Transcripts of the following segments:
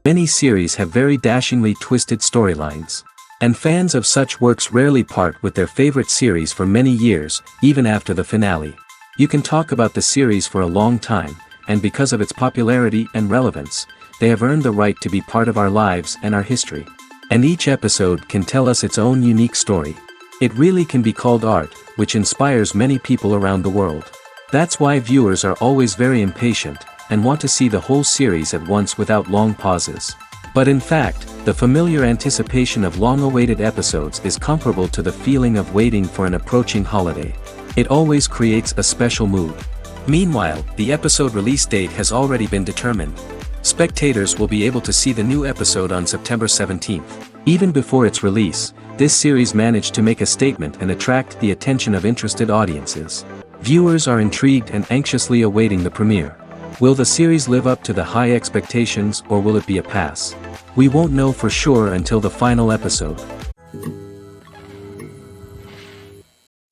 Many series have very dashingly twisted storylines. And fans of such works rarely part with their favorite series for many years, even after the finale. You can talk about the series for a long time, and because of its popularity and relevance, they have earned the right to be part of our lives and our history. And each episode can tell us its own unique story. It really can be called art, which inspires many people around the world. That's why viewers are always very impatient, and want to see the whole series at once without long pauses. But in fact, the familiar anticipation of long-awaited episodes is comparable to the feeling of waiting for an approaching holiday. It always creates a special mood. Meanwhile, the episode release date has already been determined. Spectators will be able to see the new episode on September 17th. Even before its release, this series managed to make a statement and attract the attention of interested audiences. Viewers are intrigued and anxiously awaiting the premiere. Will the series live up to the high expectations, or will it be a pass? We won't know for sure until the final episode.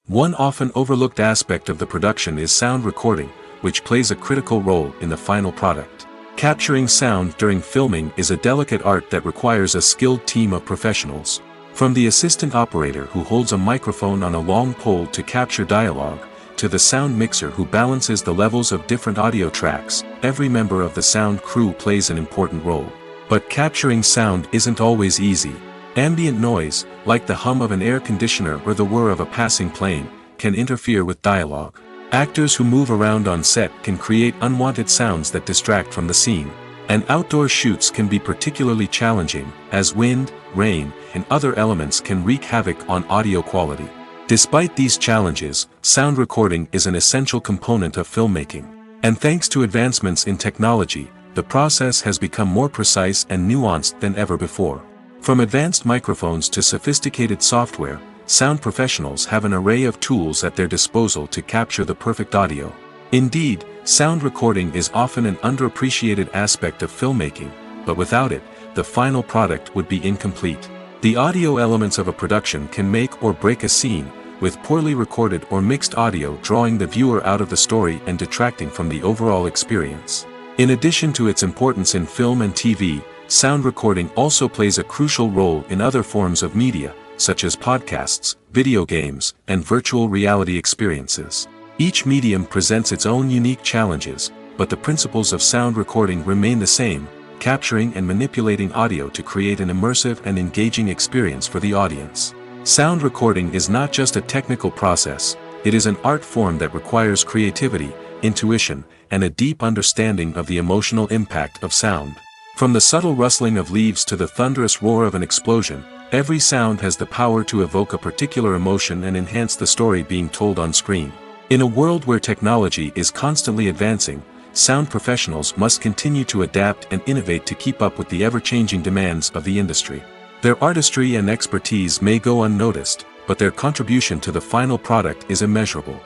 One often overlooked aspect of the production is sound recording, which plays a critical role in the final product. Capturing sound during filming is a delicate art that requires a skilled team of professionals. From the assistant operator who holds a microphone on a long pole to capture dialogue, to the sound mixer who balances the levels of different audio tracks, every member of the sound crew plays an important role. But capturing sound isn't always easy. Ambient noise, like the hum of an air conditioner or the whir of a passing plane, can interfere with dialogue. Actors who move around on set can create unwanted sounds that distract from the scene. And outdoor shoots can be particularly challenging, as wind, rain, and other elements can wreak havoc on audio quality. Despite these challenges, sound recording is an essential component of filmmaking. And thanks to advancements in technology, the process has become more precise and nuanced than ever before. From advanced microphones to sophisticated software, sound professionals have an array of tools at their disposal to capture the perfect audio. Indeed, sound recording is often an underappreciated aspect of filmmaking, but without it, the final product would be incomplete. The audio elements of a production can make or break a scene, with poorly recorded or mixed audio drawing the viewer out of the story and detracting from the overall experience. In addition to its importance in film and TV, sound recording also plays a crucial role in other forms of media, such as podcasts, video games, and virtual reality experiences. Each medium presents its own unique challenges, but the principles of sound recording remain the same, capturing and manipulating audio to create an immersive and engaging experience for the audience. Sound recording is not just a technical process, it is an art form that requires creativity, intuition, and a deep understanding of the emotional impact of sound. From the subtle rustling of leaves to the thunderous roar of an explosion, every sound has the power to evoke a particular emotion and enhance the story being told on screen. In a world where technology is constantly advancing, sound professionals must continue to adapt and innovate to keep up with the ever-changing demands of the industry. Their artistry and expertise may go unnoticed, but their contribution to the final product is immeasurable.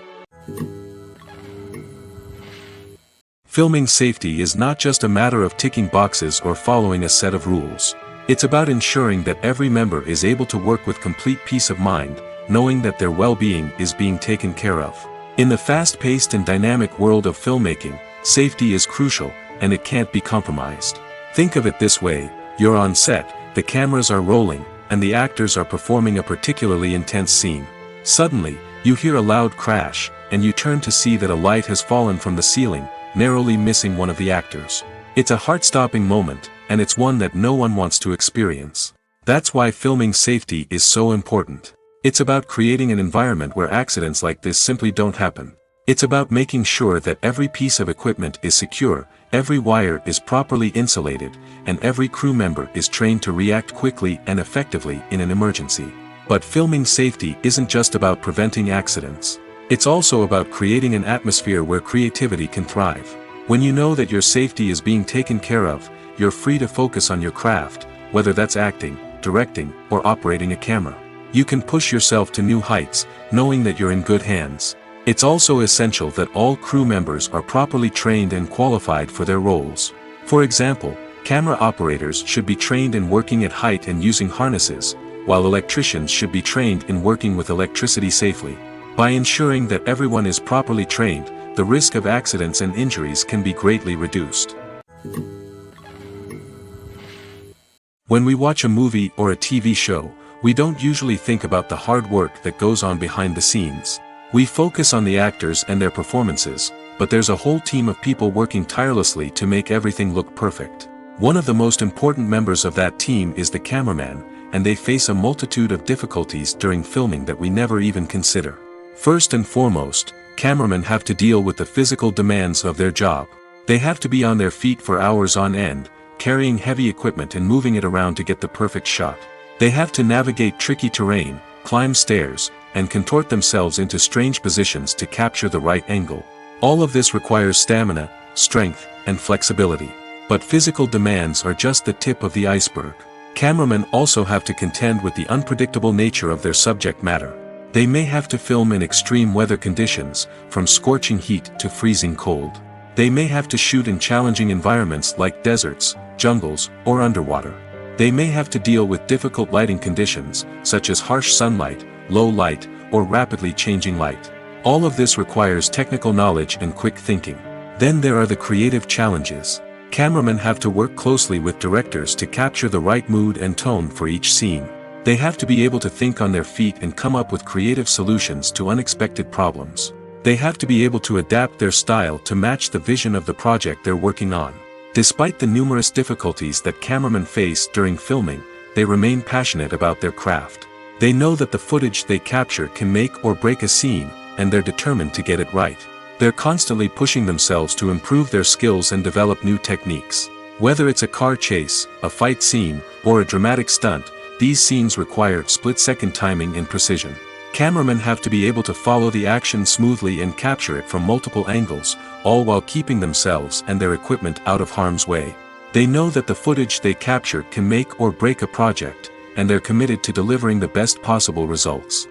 Filming safety is not just a matter of ticking boxes or following a set of rules. It's about ensuring that every member is able to work with complete peace of mind, knowing that their well-being is being taken care of. In the fast-paced and dynamic world of filmmaking, safety is crucial, and it can't be compromised. Think of it this way: you're on set, the cameras are rolling, and the actors are performing a particularly intense scene. Suddenly, you hear a loud crash, and you turn to see that a light has fallen from the ceiling, narrowly missing one of the actors. It's a heart-stopping moment, and it's one that no one wants to experience. That's why filming safety is so important. It's about creating an environment where accidents like this simply don't happen. It's about making sure that every piece of equipment is secure, every wire is properly insulated, and every crew member is trained to react quickly and effectively in an emergency. But filming safety isn't just about preventing accidents. It's also about creating an atmosphere where creativity can thrive. When you know that your safety is being taken care of, you're free to focus on your craft, whether that's acting, directing, or operating a camera. You can push yourself to new heights, knowing that you're in good hands. It's also essential that all crew members are properly trained and qualified for their roles. For example, camera operators should be trained in working at height and using harnesses, while electricians should be trained in working with electricity safely. By ensuring that everyone is properly trained, the risk of accidents and injuries can be greatly reduced. When we watch a movie or a TV show, we don't usually think about the hard work that goes on behind the scenes. We focus on the actors and their performances, but there's a whole team of people working tirelessly to make everything look perfect. One of the most important members of that team is the cameraman, and they face a multitude of difficulties during filming that we never even consider. First and foremost, cameramen have to deal with the physical demands of their job. They have to be on their feet for hours on end, carrying heavy equipment and moving it around to get the perfect shot. They have to navigate tricky terrain, climb stairs, and contort themselves into strange positions to capture the right angle. All of this requires stamina, strength, and flexibility. But physical demands are just the tip of the iceberg. Cameramen also have to contend with the unpredictable nature of their subject matter. They may have to film in extreme weather conditions, from scorching heat to freezing cold. They may have to shoot in challenging environments like deserts, jungles, or underwater. They may have to deal with difficult lighting conditions, such as harsh sunlight, low light, or rapidly changing light. All of this requires technical knowledge and quick thinking. Then there are the creative challenges. Cameramen have to work closely with directors to capture the right mood and tone for each scene. They have to be able to think on their feet and come up with creative solutions to unexpected problems. They have to be able to adapt their style to match the vision of the project they're working on. Despite the numerous difficulties that cameramen face during filming, they remain passionate about their craft. They know that the footage they capture can make or break a scene, and they're determined to get it right. They're constantly pushing themselves to improve their skills and develop new techniques. Whether it's a car chase, a fight scene, or a dramatic stunt, these scenes require split-second timing and precision. Cameramen have to be able to follow the action smoothly and capture it from multiple angles, all while keeping themselves and their equipment out of harm's way. They know that the footage they capture can make or break a project, and they're committed to delivering the best possible results.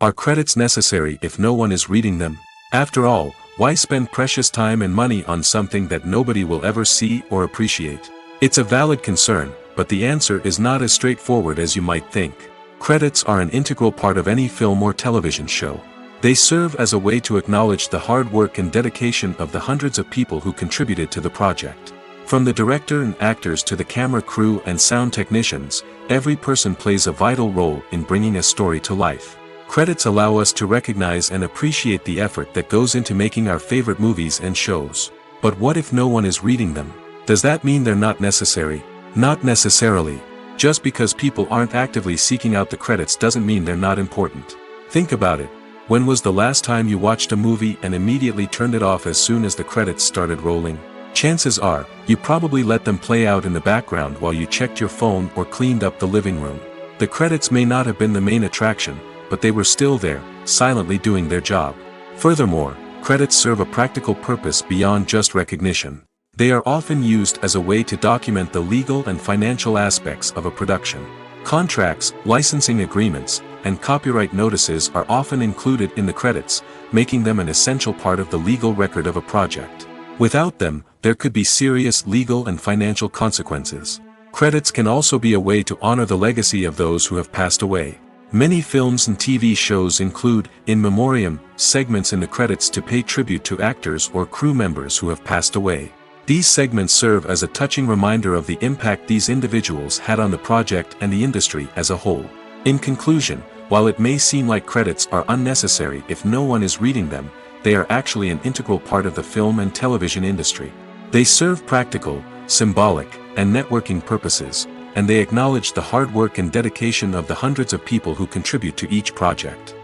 Are credits necessary if no one is reading them? After all, why spend precious time and money on something that nobody will ever see or appreciate? It's a valid concern, but the answer is not as straightforward as you might think. Credits are an integral part of any film or television show. They serve as a way to acknowledge the hard work and dedication of the hundreds of people who contributed to the project. From the director and actors to the camera crew and sound technicians, every person plays a vital role in bringing a story to life. Credits allow us to recognize and appreciate the effort that goes into making our favorite movies and shows. But what if no one is reading them? Does that mean they're not necessary? Not necessarily. Just because people aren't actively seeking out the credits doesn't mean they're not important. Think about it. When was the last time you watched a movie and immediately turned it off as soon as the credits started rolling? Chances are, you probably let them play out in the background while you checked your phone or cleaned up the living room. The credits may not have been the main attraction, but they were still there, silently doing their job. Furthermore, credits serve a practical purpose beyond just recognition. They are often used as a way to document the legal and financial aspects of a production. Contracts, licensing agreements, and copyright notices are often included in the credits, making them an essential part of the legal record of a project. Without them, there could be serious legal and financial consequences. Credits can also be a way to honor the legacy of those who have passed away. Many films and TV shows include, in memoriam, segments in the credits to pay tribute to actors or crew members who have passed away. These segments serve as a touching reminder of the impact these individuals had on the project and the industry as a whole. In conclusion, while it may seem like credits are unnecessary if no one is reading them, they are actually an integral part of the film and television industry. They serve practical, symbolic, and networking purposes, and they acknowledge the hard work and dedication of the hundreds of people who contribute to each project.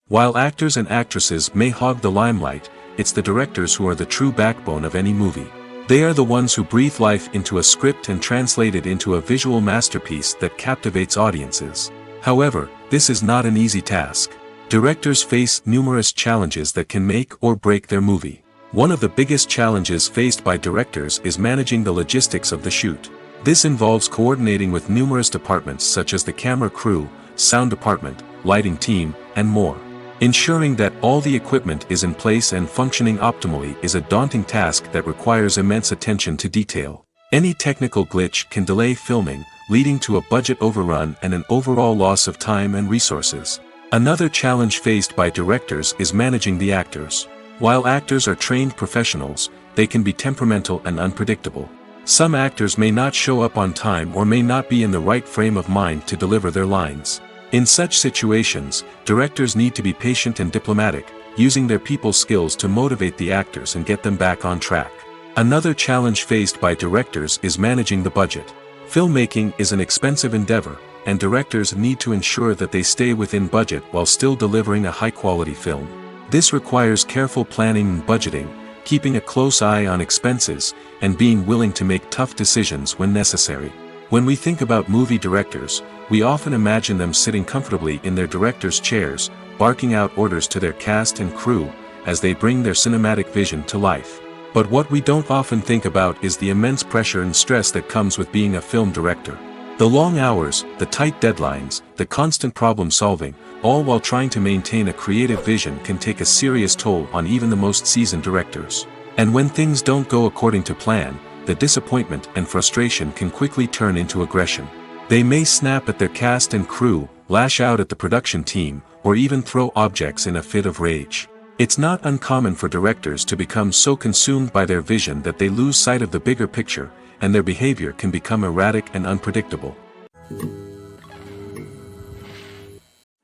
While actors and actresses may hog the limelight, it's the directors who are the true backbone of any movie. They are the ones who breathe life into a script and translate it into a visual masterpiece that captivates audiences. However, this is not an easy task. Directors face numerous challenges that can make or break their movie. One of the biggest challenges faced by directors is managing the logistics of the shoot. This involves coordinating with numerous departments such as the camera crew, sound department, lighting team, and more. Ensuring that all the equipment is in place and functioning optimally is a daunting task that requires immense attention to detail. Any technical glitch can delay filming, leading to a budget overrun and an overall loss of time and resources. Another challenge faced by directors is managing the actors. While actors are trained professionals, they can be temperamental and unpredictable. Some actors may not show up on time or may not be in the right frame of mind to deliver their lines. In such situations, directors need to be patient and diplomatic, using their people skills to motivate the actors and get them back on track. Another challenge faced by directors is managing the budget. Filmmaking is an expensive endeavor, and directors need to ensure that they stay within budget while still delivering a high-quality film. This requires careful planning and budgeting, keeping a close eye on expenses, and being willing to make tough decisions when necessary. When we think about movie directors, we often imagine them sitting comfortably in their director's chairs, barking out orders to their cast and crew, as they bring their cinematic vision to life. But what we don't often think about is the immense pressure and stress that comes with being a film director. The long hours, the tight deadlines, the constant problem solving, all while trying to maintain a creative vision can take a serious toll on even the most seasoned directors. And when things don't go according to plan, the disappointment and frustration can quickly turn into aggression. They may snap at their cast and crew, lash out at the production team, or even throw objects in a fit of rage. It's not uncommon for directors to become so consumed by their vision that they lose sight of the bigger picture, and their behavior can become erratic and unpredictable.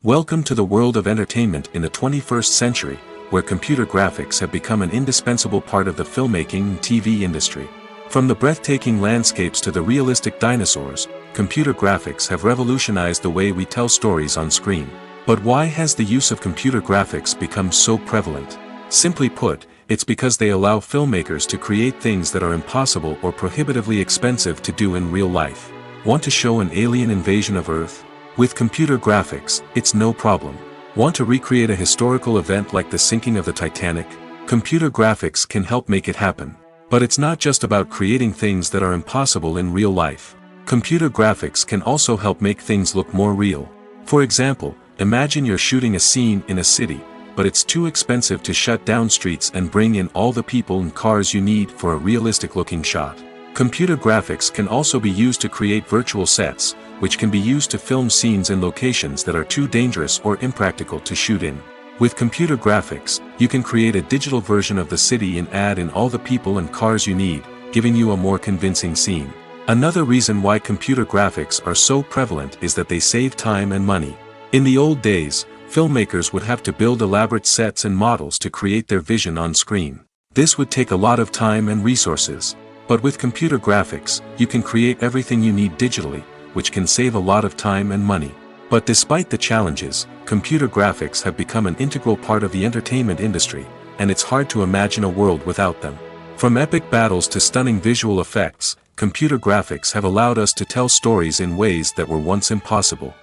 Welcome to the world of entertainment in the 21st century, where computer graphics have become an indispensable part of the filmmaking and TV industry. From the breathtaking landscapes to the realistic dinosaurs, computer graphics have revolutionized the way we tell stories on screen. But why has the use of computer graphics become so prevalent? Simply put, it's because they allow filmmakers to create things that are impossible or prohibitively expensive to do in real life. Want to show an alien invasion of Earth? With computer graphics, it's no problem. Want to recreate a historical event like the sinking of the Titanic? Computer graphics can help make it happen. But it's not just about creating things that are impossible in real life. Computer graphics can also help make things look more real. For example, imagine you're shooting a scene in a city, but it's too expensive to shut down streets and bring in all the people and cars you need for a realistic-looking shot. Computer graphics can also be used to create virtual sets, which can be used to film scenes in locations that are too dangerous or impractical to shoot in. With computer graphics, you can create a digital version of the city and add in all the people and cars you need, giving you a more convincing scene. Another reason why computer graphics are so prevalent is that they save time and money. In the old days, filmmakers would have to build elaborate sets and models to create their vision on screen. This would take a lot of time and resources. But with computer graphics, you can create everything you need digitally, which can save a lot of time and money. But despite the challenges, computer graphics have become an integral part of the entertainment industry, and it's hard to imagine a world without them. From epic battles to stunning visual effects, computer graphics have allowed us to tell stories in ways that were once impossible.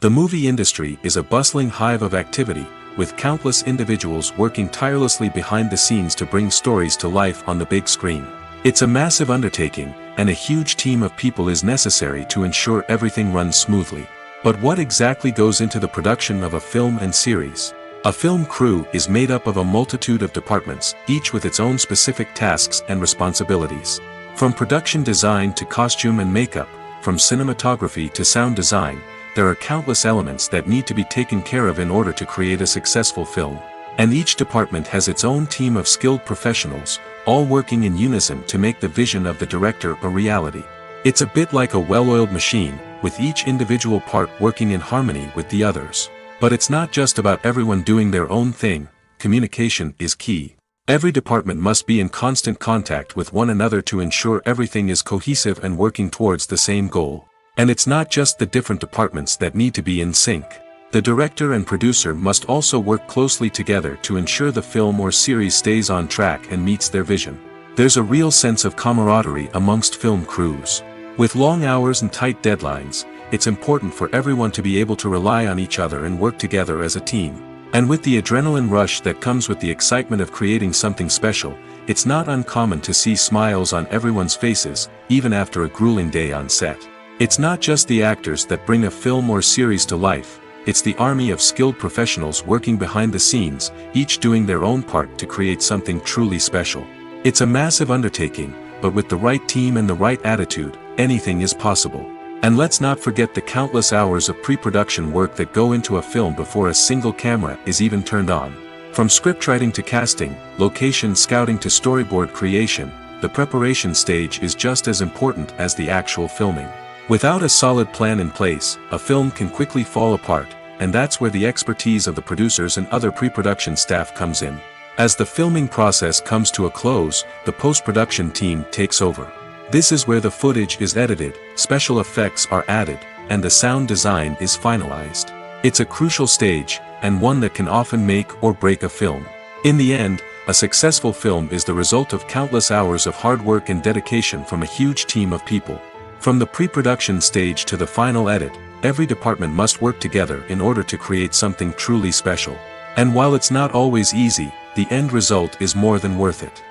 The movie industry is a bustling hive of activity, with countless individuals working tirelessly behind the scenes to bring stories to life on the big screen. It's a massive undertaking, and a huge team of people is necessary to ensure everything runs smoothly. But what exactly goes into the production of a film and series? A film crew is made up of a multitude of departments, each with its own specific tasks and responsibilities. From production design to costume and makeup, from cinematography to sound design, there are countless elements that need to be taken care of in order to create a successful film. And each department has its own team of skilled professionals, all working in unison to make the vision of the director a reality. It's a bit like a well-oiled machine, with each individual part working in harmony with the others. But it's not just about everyone doing their own thing. Communication is key. Every department must be in constant contact with one another to ensure everything is cohesive and working towards the same goal. And it's not just the different departments that need to be in sync. The director and producer must also work closely together to ensure the film or series stays on track and meets their vision. There's a real sense of camaraderie amongst film crews. With long hours and tight deadlines, it's important for everyone to be able to rely on each other and work together as a team. And with the adrenaline rush that comes with the excitement of creating something special, it's not uncommon to see smiles on everyone's faces, even after a grueling day on set. It's not just the actors that bring a film or series to life, it's the army of skilled professionals working behind the scenes, each doing their own part to create something truly special. It's a massive undertaking, but with the right team and the right attitude, anything is possible. And let's not forget the countless hours of pre-production work that go into a film before a single camera is even turned on. From scriptwriting to casting, location scouting to storyboard creation, the preparation stage is just as important as the actual filming. Without a solid plan in place, a film can quickly fall apart, and that's where the expertise of the producers and other pre-production staff comes in. As the filming process comes to a close, the post-production team takes over. This is where the footage is edited, special effects are added, and the sound design is finalized. It's a crucial stage, and one that can often make or break a film. In the end, a successful film is the result of countless hours of hard work and dedication from a huge team of people. From the pre-production stage to the final edit, every department must work together in order to create something truly special. And while it's not always easy, the end result is more than worth it.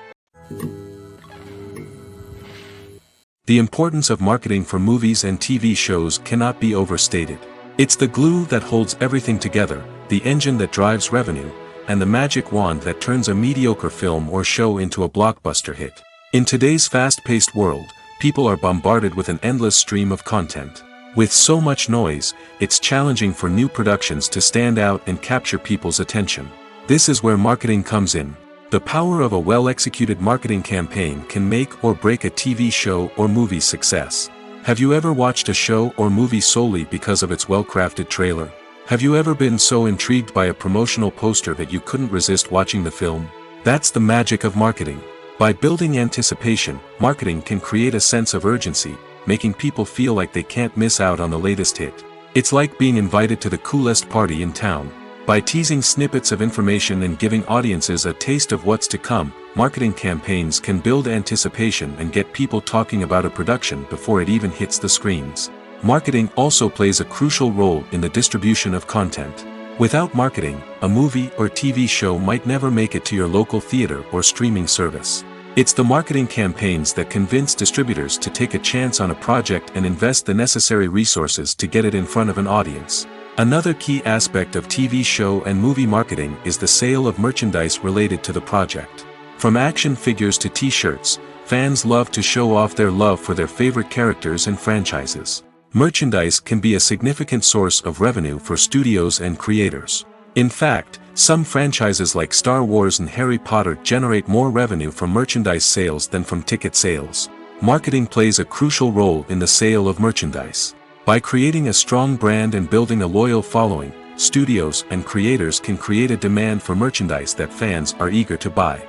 The importance of marketing for movies and TV shows cannot be overstated. It's the glue that holds everything together, the engine that drives revenue, and the magic wand that turns a mediocre film or show into a blockbuster hit. In today's fast-paced world, people are bombarded with an endless stream of content. With so much noise, it's challenging for new productions to stand out and capture people's attention. This is where marketing comes in. The power of a well-executed marketing campaign can make or break a TV show or movie's success. Have you ever watched a show or movie solely because of its well-crafted trailer? Have you ever been so intrigued by a promotional poster that you couldn't resist watching the film? That's the magic of marketing. By building anticipation, marketing can create a sense of urgency, making people feel like they can't miss out on the latest hit. It's like being invited to the coolest party in town. By teasing snippets of information and giving audiences a taste of what's to come, marketing campaigns can build anticipation and get people talking about a production before it even hits the screens. Marketing also plays a crucial role in the distribution of content. Without marketing, a movie or TV show might never make it to your local theater or streaming service. It's the marketing campaigns that convince distributors to take a chance on a project and invest the necessary resources to get it in front of an audience. Another key aspect of TV show and movie marketing is the sale of merchandise related to the project. From action figures to t-shirts, fans love to show off their love for their favorite characters and franchises. Merchandise can be a significant source of revenue for studios and creators. In fact, some franchises like Star Wars and Harry Potter generate more revenue from merchandise sales than from ticket sales. Marketing plays a crucial role in the sale of merchandise. By creating a strong brand and building a loyal following, studios and creators can create a demand for merchandise that fans are eager to buy.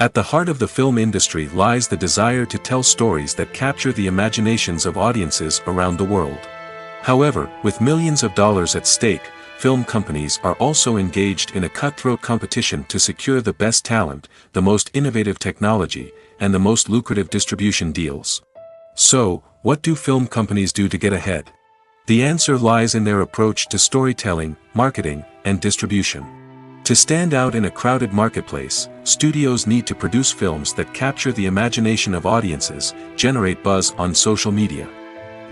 At the heart of the film industry lies the desire to tell stories that capture the imaginations of audiences around the world. However, with millions of dollars at stake, film companies are also engaged in a cutthroat competition to secure the best talent, the most innovative technology, and the most lucrative distribution deals. So, what do film companies do to get ahead? The answer lies in their approach to storytelling, marketing, and distribution. To stand out in a crowded marketplace, studios need to produce films that capture the imagination of audiences, generate buzz on social media.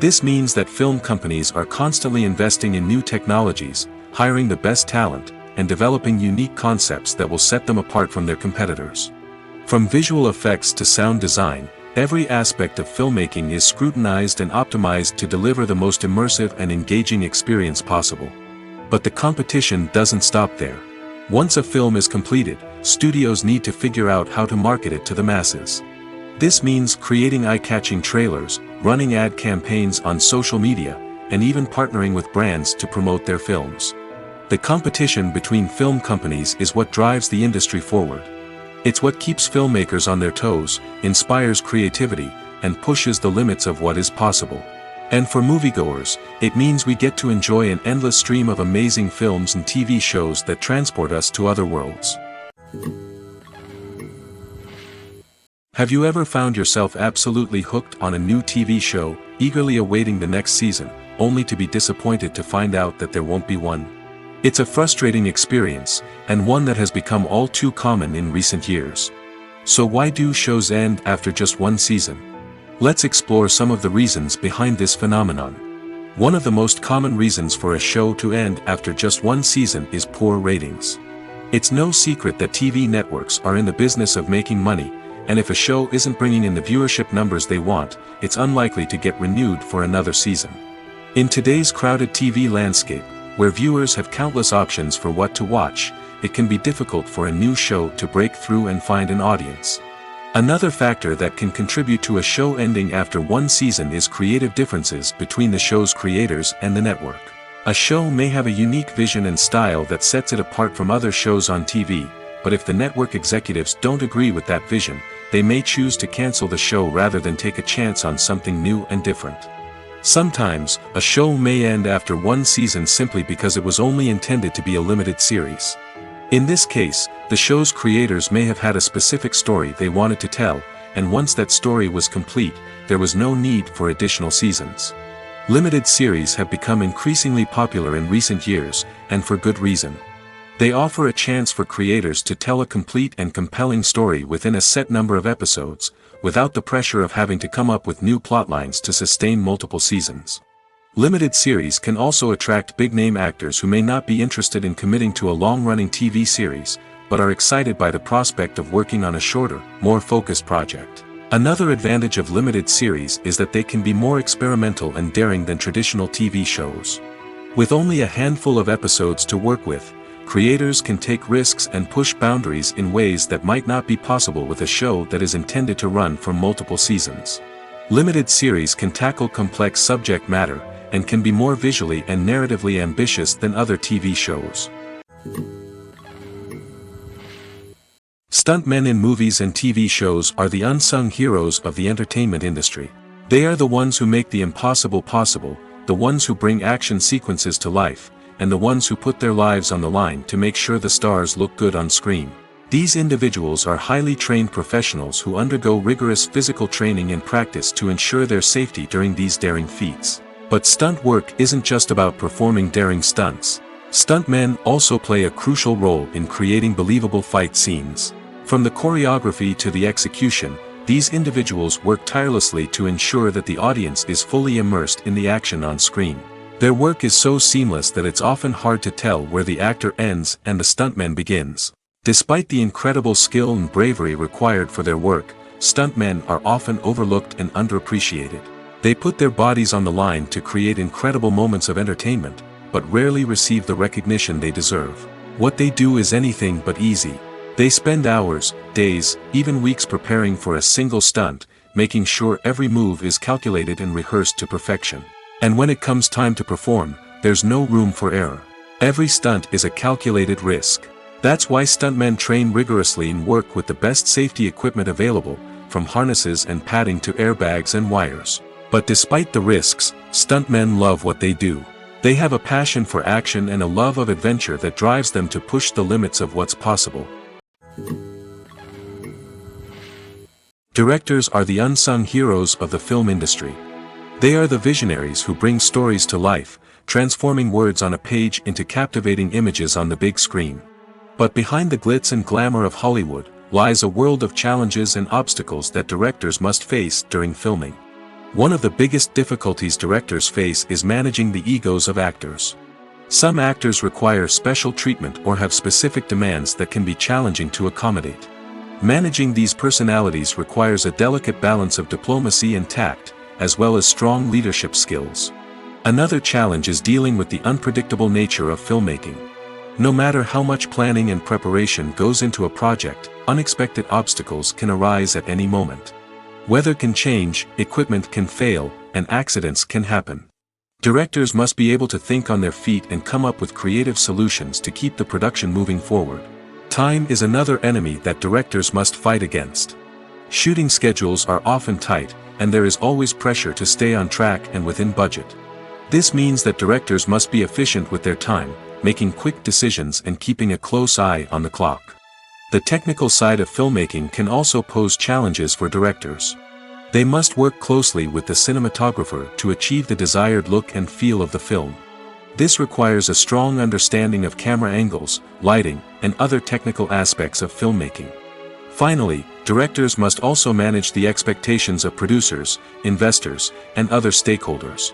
This means that film companies are constantly investing in new technologies, hiring the best talent, and developing unique concepts that will set them apart from their competitors. From visual effects to sound design, every aspect of filmmaking is scrutinized and optimized to deliver the most immersive and engaging experience possible. But the competition doesn't stop there. Once a film is completed, studios need to figure out how to market it to the masses. This means creating eye-catching trailers, running ad campaigns on social media, and even partnering with brands to promote their films. The competition between film companies is what drives the industry forward. It's what keeps filmmakers on their toes, inspires creativity, and pushes the limits of what is possible. And for moviegoers, it means we get to enjoy an endless stream of amazing films and TV shows that transport us to other worlds. Have you ever found yourself absolutely hooked on a new TV show, eagerly awaiting the next season, only to be disappointed to find out that there won't be one? It's a frustrating experience, and one that has become all too common in recent years. So why do shows end after just one season? Let's explore some of the reasons behind this phenomenon. One of the most common reasons for a show to end after just one season is poor ratings. It's no secret that TV networks are in the business of making money, and if a show isn't bringing in the viewership numbers they want, it's unlikely to get renewed for another season. In today's crowded TV landscape, where viewers have countless options for what to watch, it can be difficult for a new show to break through and find an audience. Another factor that can contribute to a show ending after one season is creative differences between the show's creators and the network. A show may have a unique vision and style that sets it apart from other shows on TV, but if the network executives don't agree with that vision, they may choose to cancel the show rather than take a chance on something new and different. Sometimes, a show may end after one season simply because it was only intended to be a limited series. In this case, the show's creators may have had a specific story they wanted to tell, and once that story was complete, there was no need for additional seasons. Limited series have become increasingly popular in recent years, and for good reason. They offer a chance for creators to tell a complete and compelling story within a set number of episodes, without the pressure of having to come up with new plotlines to sustain multiple seasons. Limited series can also attract big-name actors who may not be interested in committing to a long-running TV series, but are excited by the prospect of working on a shorter, more focused project. Another advantage of limited series is that they can be more experimental and daring than traditional TV shows. With only a handful of episodes to work with, creators can take risks and push boundaries in ways that might not be possible with a show that is intended to run for multiple seasons. Limited series can tackle complex subject matter, and can be more visually and narratively ambitious than other TV shows. Stuntmen in movies and TV shows are the unsung heroes of the entertainment industry. They are the ones who make the impossible possible, the ones who bring action sequences to life, and the ones who put their lives on the line to make sure the stars look good on screen. These individuals are highly trained professionals who undergo rigorous physical training and practice to ensure their safety during these daring feats. But stunt work isn't just about performing daring stunts. Stuntmen also play a crucial role in creating believable fight scenes. From the choreography to the execution, these individuals work tirelessly to ensure that the audience is fully immersed in the action on screen. Their work is so seamless that it's often hard to tell where the actor ends and the stuntman begins. Despite the incredible skill and bravery required for their work, stuntmen are often overlooked and underappreciated. They put their bodies on the line to create incredible moments of entertainment, but rarely receive the recognition they deserve. What they do is anything but easy. They spend hours, days, even weeks preparing for a single stunt, making sure every move is calculated and rehearsed to perfection. And when it comes time to perform, there's no room for error. Every stunt is a calculated risk. That's why stuntmen train rigorously and work with the best safety equipment available, from harnesses and padding to airbags and wires. But despite the risks, stuntmen love what they do. They have a passion for action and a love of adventure that drives them to push the limits of what's possible. Directors are the unsung heroes of the film industry. They are the visionaries who bring stories to life, transforming words on a page into captivating images on the big screen. But behind the glitz and glamour of Hollywood, lies a world of challenges and obstacles that directors must face during filming. One of the biggest difficulties directors face is managing the egos of actors. Some actors require special treatment or have specific demands that can be challenging to accommodate. Managing these personalities requires a delicate balance of diplomacy and tact, as well as strong leadership skills. Another challenge is dealing with the unpredictable nature of filmmaking. No matter how much planning and preparation goes into a project, unexpected obstacles can arise at any moment. Weather can change, equipment can fail, and accidents can happen. Directors must be able to think on their feet and come up with creative solutions to keep the production moving forward. Time is another enemy that directors must fight against. Shooting schedules are often tight, and there is always pressure to stay on track and within budget. This means that directors must be efficient with their time, making quick decisions and keeping a close eye on the clock. The technical side of filmmaking can also pose challenges for directors. They must work closely with the cinematographer to achieve the desired look and feel of the film. This requires a strong understanding of camera angles, lighting, and other technical aspects of filmmaking. Finally, directors must also manage the expectations of producers, investors, and other stakeholders.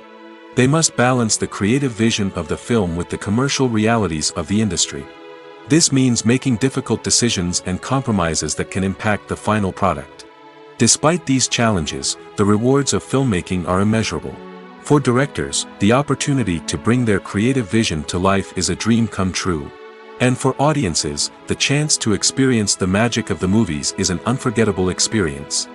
They must balance the creative vision of the film with the commercial realities of the industry. This means making difficult decisions and compromises that can impact the final product. Despite these challenges, the rewards of filmmaking are immeasurable. For directors, the opportunity to bring their creative vision to life is a dream come true. And for audiences, the chance to experience the magic of the movies is an unforgettable experience.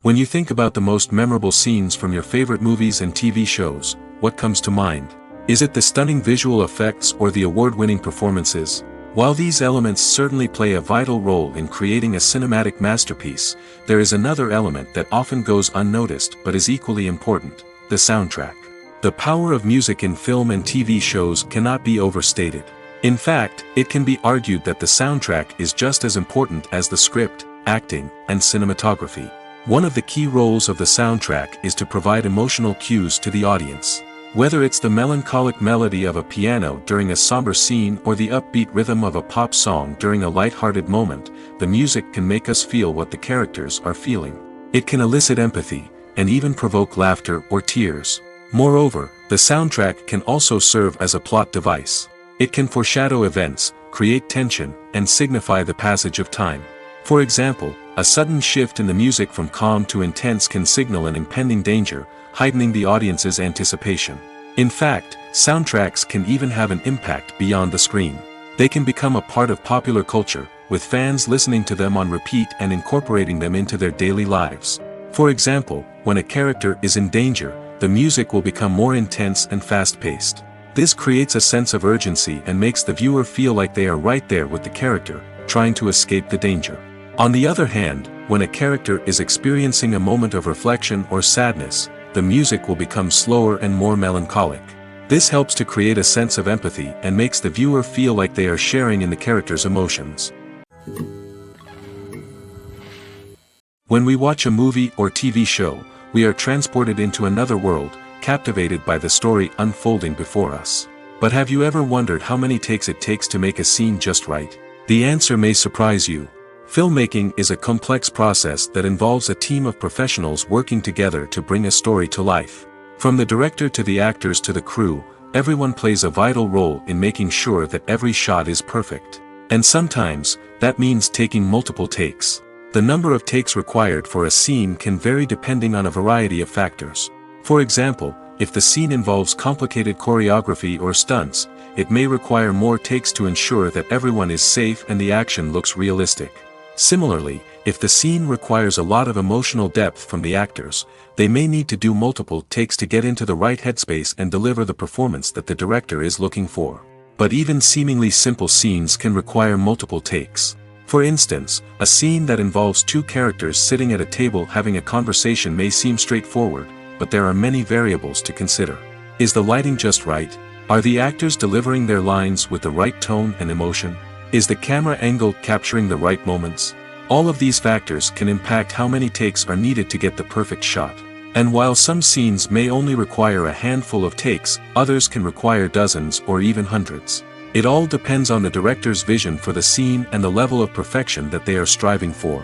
When you think about the most memorable scenes from your favorite movies and TV shows, what comes to mind? Is it the stunning visual effects or the award-winning performances? While these elements certainly play a vital role in creating a cinematic masterpiece, there is another element that often goes unnoticed but is equally important: the soundtrack. The power of music in film and TV shows cannot be overstated. In fact, it can be argued that the soundtrack is just as important as the script, acting, and cinematography. One of the key roles of the soundtrack is to provide emotional cues to the audience. Whether it's the melancholic melody of a piano during a somber scene or the upbeat rhythm of a pop song during a light-hearted moment, the music can make us feel what the characters are feeling. It can elicit empathy, and even provoke laughter or tears. Moreover, the soundtrack can also serve as a plot device. It can foreshadow events, create tension, and signify the passage of time. For example, a sudden shift in the music from calm to intense can signal an impending danger, heightening the audience's anticipation. In fact, soundtracks can even have an impact beyond the screen. They can become a part of popular culture, with fans listening to them on repeat and incorporating them into their daily lives. For example, when a character is in danger, the music will become more intense and fast-paced. This creates a sense of urgency and makes the viewer feel like they are right there with the character, trying to escape the danger. On the other hand, when a character is experiencing a moment of reflection or sadness, the music will become slower and more melancholic. This helps to create a sense of empathy and makes the viewer feel like they are sharing in the character's emotions. When we watch a movie or TV show, we are transported into another world, captivated by the story unfolding before us. But have you ever wondered how many takes it takes to make a scene just right? The answer may surprise you. Filmmaking is a complex process that involves a team of professionals working together to bring a story to life. From the director to the actors to the crew, everyone plays a vital role in making sure that every shot is perfect. And sometimes, that means taking multiple takes. The number of takes required for a scene can vary depending on a variety of factors. For example, if the scene involves complicated choreography or stunts, it may require more takes to ensure that everyone is safe and the action looks realistic. Similarly, if the scene requires a lot of emotional depth from the actors, they may need to do multiple takes to get into the right headspace and deliver the performance that the director is looking for. But even seemingly simple scenes can require multiple takes. For instance, a scene that involves two characters sitting at a table having a conversation may seem straightforward, but there are many variables to consider. Is the lighting just right? Are the actors delivering their lines with the right tone and emotion? Is the camera angle capturing the right moments? All of these factors can impact how many takes are needed to get the perfect shot. And while some scenes may only require a handful of takes, others can require dozens or even hundreds. It all depends on the director's vision for the scene and the level of perfection that they are striving for.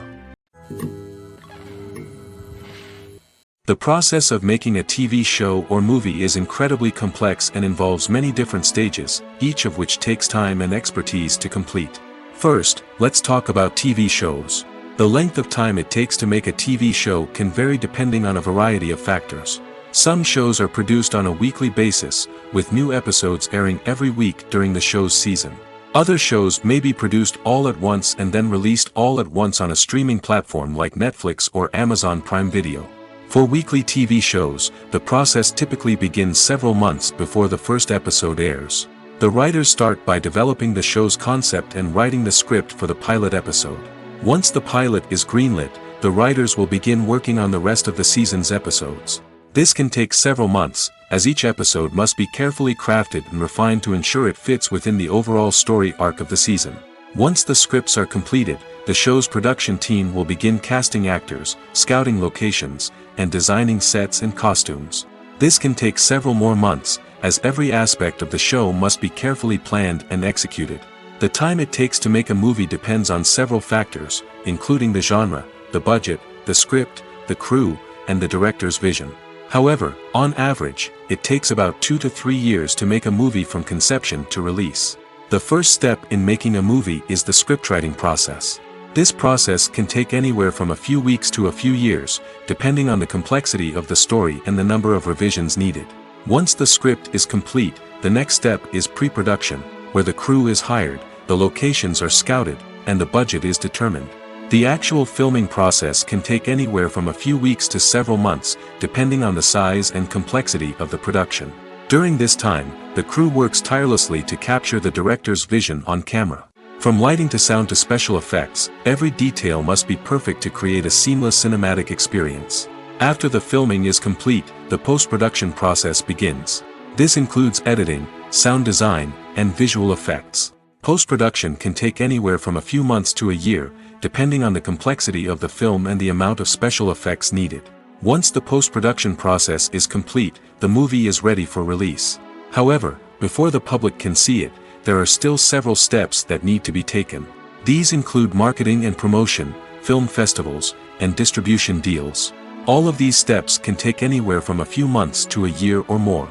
The process of making a TV show or movie is incredibly complex and involves many different stages, each of which takes time and expertise to complete. First, let's talk about TV shows. The length of time it takes to make a TV show can vary depending on a variety of factors. Some shows are produced on a weekly basis, with new episodes airing every week during the show's season. Other shows may be produced all at once and then released all at once on a streaming platform like Netflix or Amazon Prime Video. For weekly TV shows, the process typically begins several months before the first episode airs. The writers start by developing the show's concept and writing the script for the pilot episode. Once the pilot is greenlit, the writers will begin working on the rest of the season's episodes. This can take several months, as each episode must be carefully crafted and refined to ensure it fits within the overall story arc of the season. Once the scripts are completed, the show's production team will begin casting actors, scouting locations, and designing sets and costumes. This can take several more months, as every aspect of the show must be carefully planned and executed. The time it takes to make a movie depends on several factors, including the genre, the budget, the script, the crew, and the director's vision. However, on average, it takes about 2 to 3 years to make a movie from conception to release. The first step in making a movie is the scriptwriting process. This process can take anywhere from a few weeks to a few years, depending on the complexity of the story and the number of revisions needed. Once the script is complete, the next step is pre-production, where the crew is hired, the locations are scouted, and the budget is determined. The actual filming process can take anywhere from a few weeks to several months, depending on the size and complexity of the production. During this time, the crew works tirelessly to capture the director's vision on camera. From lighting to sound to special effects, every detail must be perfect to create a seamless cinematic experience. After the filming is complete, the post-production process begins. This includes editing, sound design, and visual effects. Post-production can take anywhere from a few months to a year, depending on the complexity of the film and the amount of special effects needed. Once the post-production process is complete, the movie is ready for release. However, before the public can see it, there are still several steps that need to be taken. These include marketing and promotion, film festivals, and distribution deals. All of these steps can take anywhere from a few months to a year or more.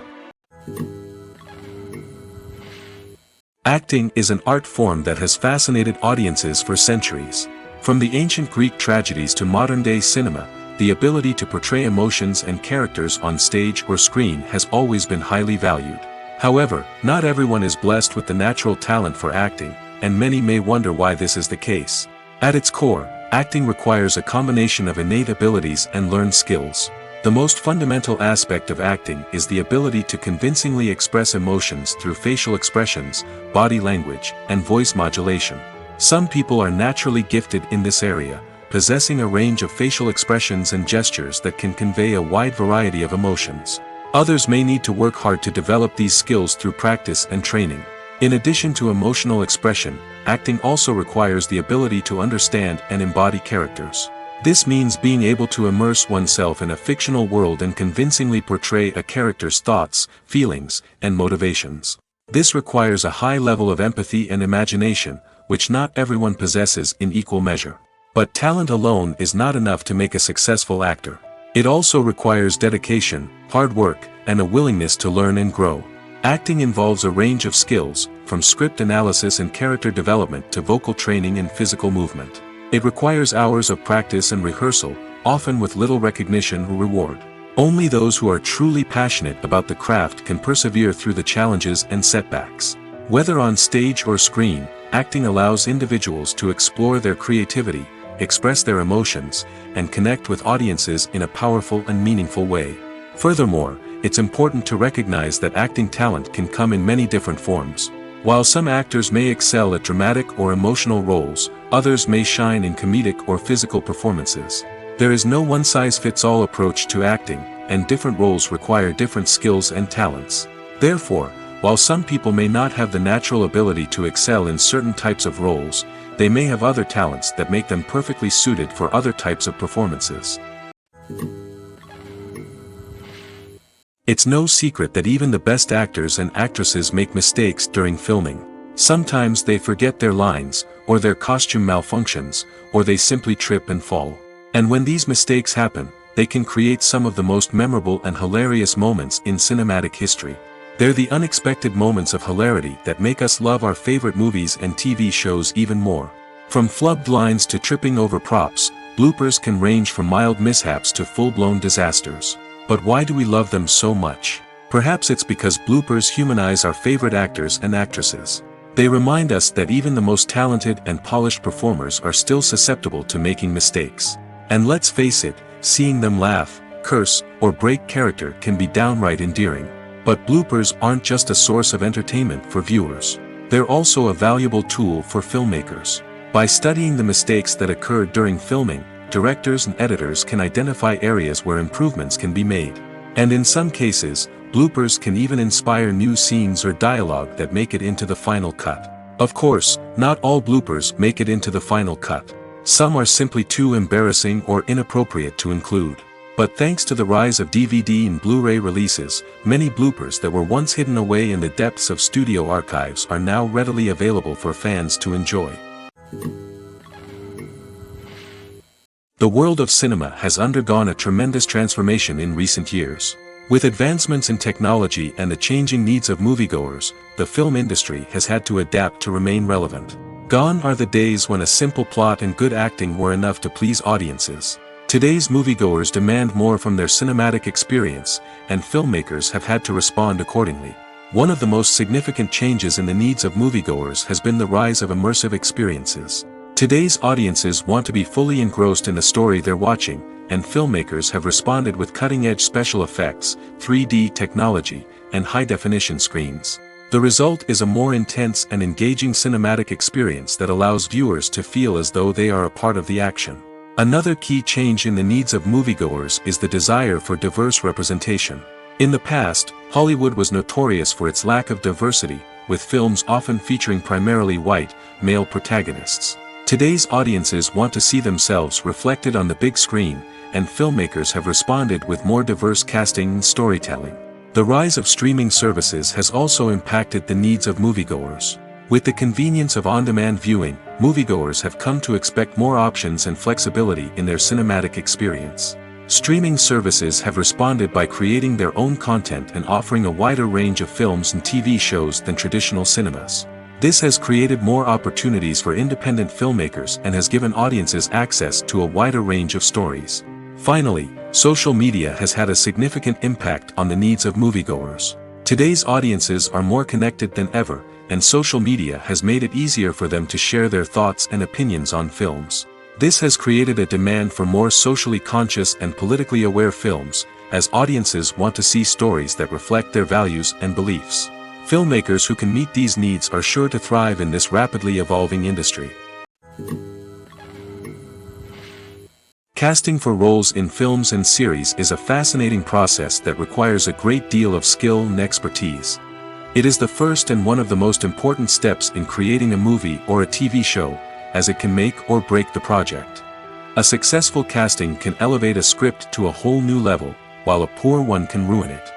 Acting is an art form that has fascinated audiences for centuries. From the ancient Greek tragedies to modern-day cinema, the ability to portray emotions and characters on stage or screen has always been highly valued. However, not everyone is blessed with the natural talent for acting, and many may wonder why this is the case. At its core, acting requires a combination of innate abilities and learned skills. The most fundamental aspect of acting is the ability to convincingly express emotions through facial expressions, body language, and voice modulation. Some people are naturally gifted in this area, possessing a range of facial expressions and gestures that can convey a wide variety of emotions. Others may need to work hard to develop these skills through practice and training. In addition to emotional expression, acting also requires the ability to understand and embody characters. This means being able to immerse oneself in a fictional world and convincingly portray a character's thoughts, feelings, and motivations. This requires a high level of empathy and imagination, which not everyone possesses in equal measure. But talent alone is not enough to make a successful actor. It also requires dedication, hard work, and a willingness to learn and grow. Acting involves a range of skills, from script analysis and character development to vocal training and physical movement. It requires hours of practice and rehearsal, often with little recognition or reward. Only those who are truly passionate about the craft can persevere through the challenges and setbacks. Whether on stage or screen, acting allows individuals to explore their creativity, express their emotions, and connect with audiences in a powerful and meaningful way. Furthermore, it's important to recognize that acting talent can come in many different forms. While some actors may excel at dramatic or emotional roles, others may shine in comedic or physical performances. There is no one-size-fits-all approach to acting, and different roles require different skills and talents. Therefore, while some people may not have the natural ability to excel in certain types of roles, they may have other talents that make them perfectly suited for other types of performances. It's no secret that even the best actors and actresses make mistakes during filming. Sometimes they forget their lines, or their costume malfunctions, or they simply trip and fall. And when these mistakes happen, they can create some of the most memorable and hilarious moments in cinematic history. They're the unexpected moments of hilarity that make us love our favorite movies and TV shows even more. From flubbed lines to tripping over props, bloopers can range from mild mishaps to full-blown disasters. But why do we love them so much? Perhaps it's because bloopers humanize our favorite actors and actresses. They remind us that even the most talented and polished performers are still susceptible to making mistakes. And let's face it, seeing them laugh, curse, or break character can be downright endearing. But bloopers aren't just a source of entertainment for viewers. They're also a valuable tool for filmmakers. By studying the mistakes that occurred during filming, directors and editors can identify areas where improvements can be made. And in some cases, bloopers can even inspire new scenes or dialogue that make it into the final cut. Of course, not all bloopers make it into the final cut. Some are simply too embarrassing or inappropriate to include. But thanks to the rise of DVD and Blu-ray releases, many bloopers that were once hidden away in the depths of studio archives are now readily available for fans to enjoy. The world of cinema has undergone a tremendous transformation in recent years. With advancements in technology and the changing needs of moviegoers, the film industry has had to adapt to remain relevant. Gone are the days when a simple plot and good acting were enough to please audiences. Today's moviegoers demand more from their cinematic experience, and filmmakers have had to respond accordingly. One of the most significant changes in the needs of moviegoers has been the rise of immersive experiences. Today's audiences want to be fully engrossed in the story they're watching, and filmmakers have responded with cutting-edge special effects, 3D technology, and high-definition screens. The result is a more intense and engaging cinematic experience that allows viewers to feel as though they are a part of the action. Another key change in the needs of moviegoers is the desire for diverse representation. In the past, Hollywood was notorious for its lack of diversity, with films often featuring primarily white, male protagonists. Today's audiences want to see themselves reflected on the big screen, and filmmakers have responded with more diverse casting and storytelling. The rise of streaming services has also impacted the needs of moviegoers. With the convenience of on-demand viewing, moviegoers have come to expect more options and flexibility in their cinematic experience. Streaming services have responded by creating their own content and offering a wider range of films and TV shows than traditional cinemas. This has created more opportunities for independent filmmakers and has given audiences access to a wider range of stories. Finally, social media has had a significant impact on the needs of moviegoers. Today's audiences are more connected than ever, and social media has made it easier for them to share their thoughts and opinions on films. This has created a demand for more socially conscious and politically aware films, as audiences want to see stories that reflect their values and beliefs. Filmmakers who can meet these needs are sure to thrive in this rapidly evolving industry. Casting for roles in films and series is a fascinating process that requires a great deal of skill and expertise. It is the first and one of the most important steps in creating a movie or a TV show, as it can make or break the project. A successful casting can elevate a script to a whole new level, while a poor one can ruin it.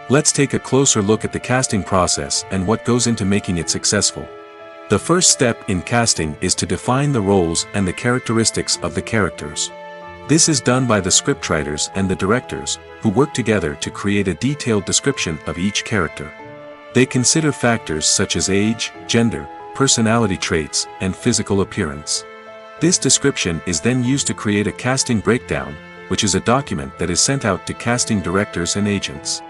Let's take a closer look at the casting process and what goes into making it successful. The first step in casting is to define the roles and the characteristics of the characters. This is done by the scriptwriters and the directors, who work together to create a detailed description of each character. They consider factors such as age, gender, personality traits, and physical appearance. This description is then used to create a casting breakdown, which is a document that is sent out to casting directors and agents.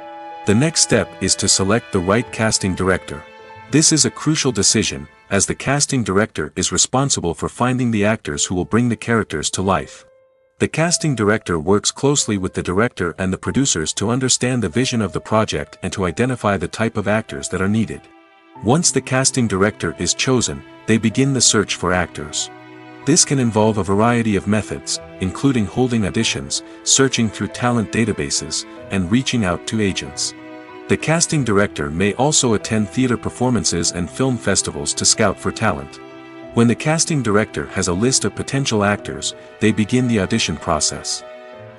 The next step is to select the right casting director. This is a crucial decision, as the casting director is responsible for finding the actors who will bring the characters to life. The casting director works closely with the director and the producers to understand the vision of the project and to identify the type of actors that are needed. Once the casting director is chosen, they begin the search for actors. This can involve a variety of methods, including holding auditions, searching through talent databases, and reaching out to agents. The casting director may also attend theater performances and film festivals to scout for talent. When the casting director has a list of potential actors, they begin the audition process.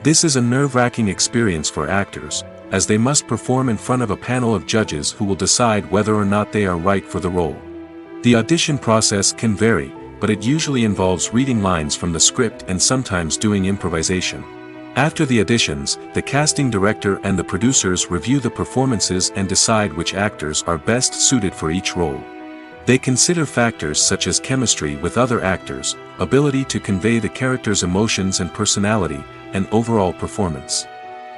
This is a nerve-wracking experience for actors, as they must perform in front of a panel of judges who will decide whether or not they are right for the role. The audition process can vary, but it usually involves reading lines from the script and sometimes doing improvisation. After the auditions, the casting director and the producers review the performances and decide which actors are best suited for each role. They consider factors such as chemistry with other actors, ability to convey the character's emotions and personality, and overall performance.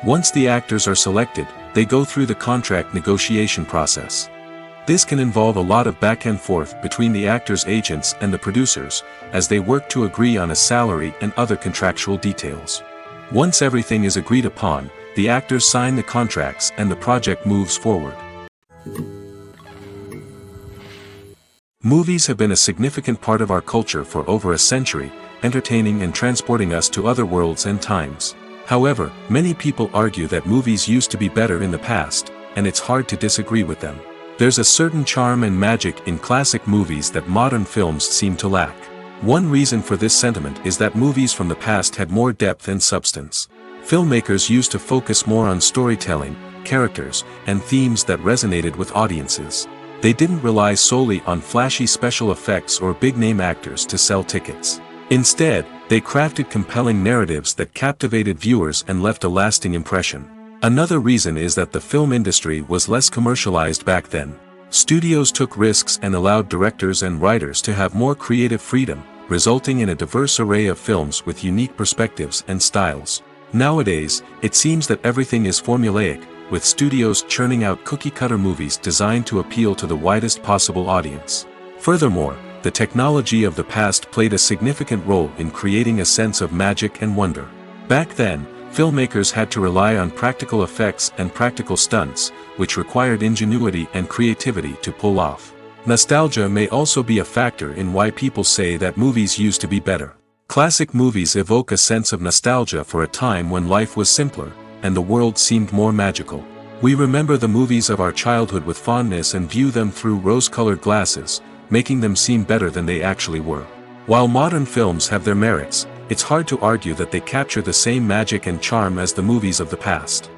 Once the actors are selected, they go through the contract negotiation process. This can involve a lot of back and forth between the actors' agents and the producers, as they work to agree on a salary and other contractual details. Once everything is agreed upon, the actors sign the contracts and the project moves forward. Movies have been a significant part of our culture for over a century, entertaining and transporting us to other worlds and times. However, many people argue that movies used to be better in the past, and it's hard to disagree with them. There's a certain charm and magic in classic movies that modern films seem to lack. One reason for this sentiment is that movies from the past had more depth and substance. Filmmakers used to focus more on storytelling, characters, and themes that resonated with audiences. They didn't rely solely on flashy special effects or big-name actors to sell tickets. Instead, they crafted compelling narratives that captivated viewers and left a lasting impression. Another reason is that the film industry was less commercialized back then. Studios took risks and allowed directors and writers to have more creative freedom, resulting in a diverse array of films with unique perspectives and styles. Nowadays, it seems that everything is formulaic, with studios churning out cookie-cutter movies designed to appeal to the widest possible audience. Furthermore, the technology of the past played a significant role in creating a sense of magic and wonder. Back then, filmmakers had to rely on practical effects and practical stunts, which required ingenuity and creativity to pull off. Nostalgia may also be a factor in why people say that movies used to be better. Classic movies evoke a sense of nostalgia for a time when life was simpler, and the world seemed more magical. We remember the movies of our childhood with fondness and view them through rose-colored glasses, making them seem better than they actually were. While modern films have their merits, it's hard to argue that they capture the same magic and charm as the movies of the past.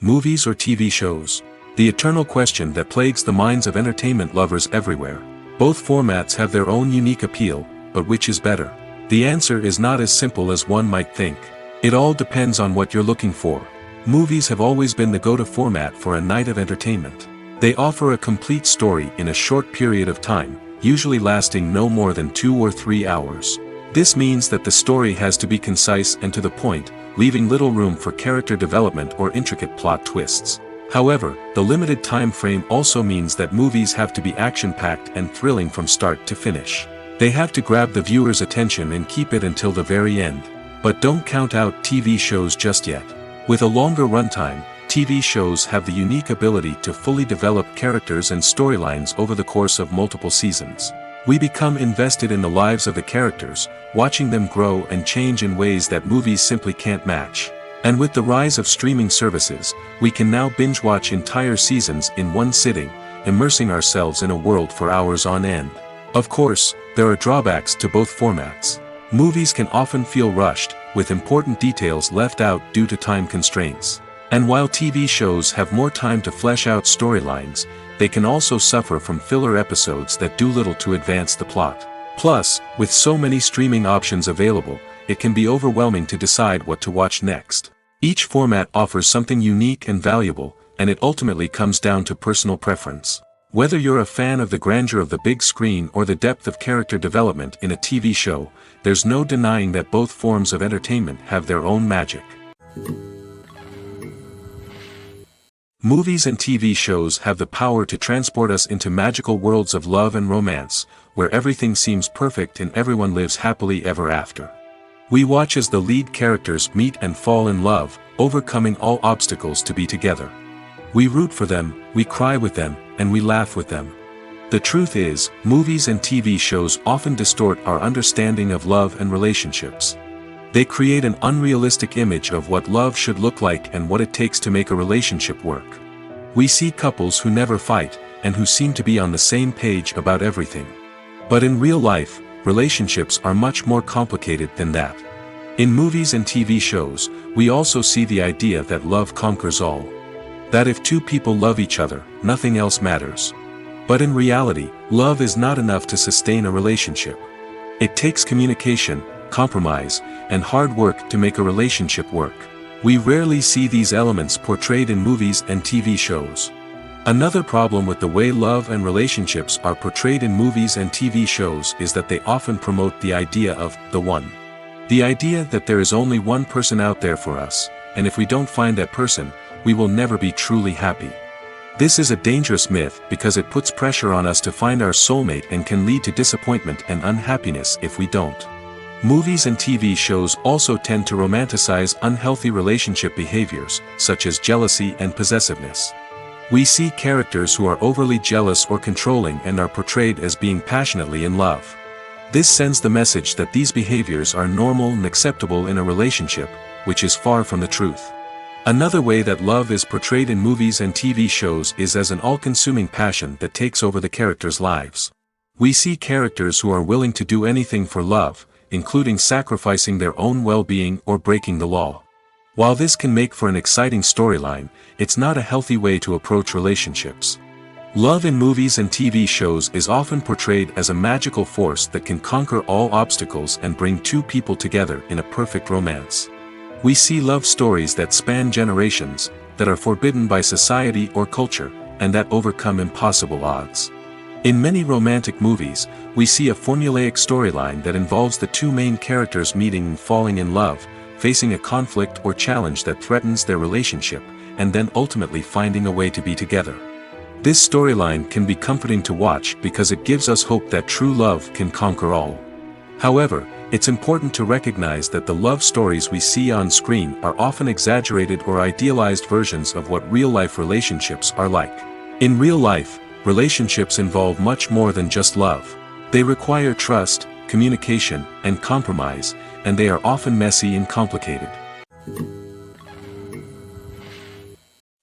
Movies or TV shows? The eternal question that plagues the minds of entertainment lovers everywhere. Both formats have their own unique appeal, but which is better? The answer is not as simple as one might think. It all depends on what you're looking for. Movies have always been the go-to format for a night of entertainment. They offer a complete story in a short period of time, usually lasting no more than 2 or 3 hours. This means that the story has to be concise and to the point, leaving little room for character development or intricate plot twists. However, the limited time frame also means that movies have to be action-packed and thrilling from start to finish. They have to grab the viewer's attention and keep it until the very end. But don't count out TV shows just yet. With a longer runtime, TV shows have the unique ability to fully develop characters and storylines over the course of multiple seasons. We become invested in the lives of the characters, watching them grow and change in ways that movies simply can't match. And with the rise of streaming services, we can now binge-watch entire seasons in one sitting, immersing ourselves in a world for hours on end. Of course, there are drawbacks to both formats. Movies can often feel rushed, with important details left out due to time constraints. And while TV shows have more time to flesh out storylines, they can also suffer from filler episodes that do little to advance the plot. Plus, with so many streaming options available, it can be overwhelming to decide what to watch next. Each format offers something unique and valuable, and it ultimately comes down to personal preference. Whether you're a fan of the grandeur of the big screen or the depth of character development in a TV show, there's no denying that both forms of entertainment have their own magic. Movies and TV shows have the power to transport us into magical worlds of love and romance, where everything seems perfect and everyone lives happily ever after. We watch as the lead characters meet and fall in love, overcoming all obstacles to be together. We root for them, we cry with them, and we laugh with them. The truth is, movies and TV shows often distort our understanding of love and relationships. They create an unrealistic image of what love should look like and what it takes to make a relationship work. We see couples who never fight, and who seem to be on the same page about everything. But in real life, relationships are much more complicated than that. In movies and TV shows, we also see the idea that love conquers all. That if two people love each other, nothing else matters. But in reality, love is not enough to sustain a relationship. It takes communication, compromise, and hard work to make a relationship work. We rarely see these elements portrayed in movies and TV shows. Another problem with the way love and relationships are portrayed in movies and TV shows is that they often promote the idea of the one. The idea that there is only one person out there for us, and if we don't find that person, we will never be truly happy. This is a dangerous myth because it puts pressure on us to find our soulmate and can lead to disappointment and unhappiness if we don't. Movies and TV shows also tend to romanticize unhealthy relationship behaviors, such as jealousy and possessiveness. We see characters who are overly jealous or controlling and are portrayed as being passionately in love. This sends the message that these behaviors are normal and acceptable in a relationship, which is far from the truth. Another way that love is portrayed in movies and TV shows is as an all-consuming passion that takes over the characters' lives. We see characters who are willing to do anything for love, including sacrificing their own well-being or breaking the law. While this can make for an exciting storyline, it's not a healthy way to approach relationships. Love in movies and TV shows is often portrayed as a magical force that can conquer all obstacles and bring two people together in a perfect romance. We see love stories that span generations, that are forbidden by society or culture, and that overcome impossible odds. In many romantic movies, we see a formulaic storyline that involves the two main characters meeting and falling in love, facing a conflict or challenge that threatens their relationship, and then ultimately finding a way to be together. This storyline can be comforting to watch because it gives us hope that true love can conquer all. However, it's important to recognize that the love stories we see on screen are often exaggerated or idealized versions of what real-life relationships are like. In real life, relationships involve much more than just love. They require trust, communication, and compromise, and they are often messy and complicated.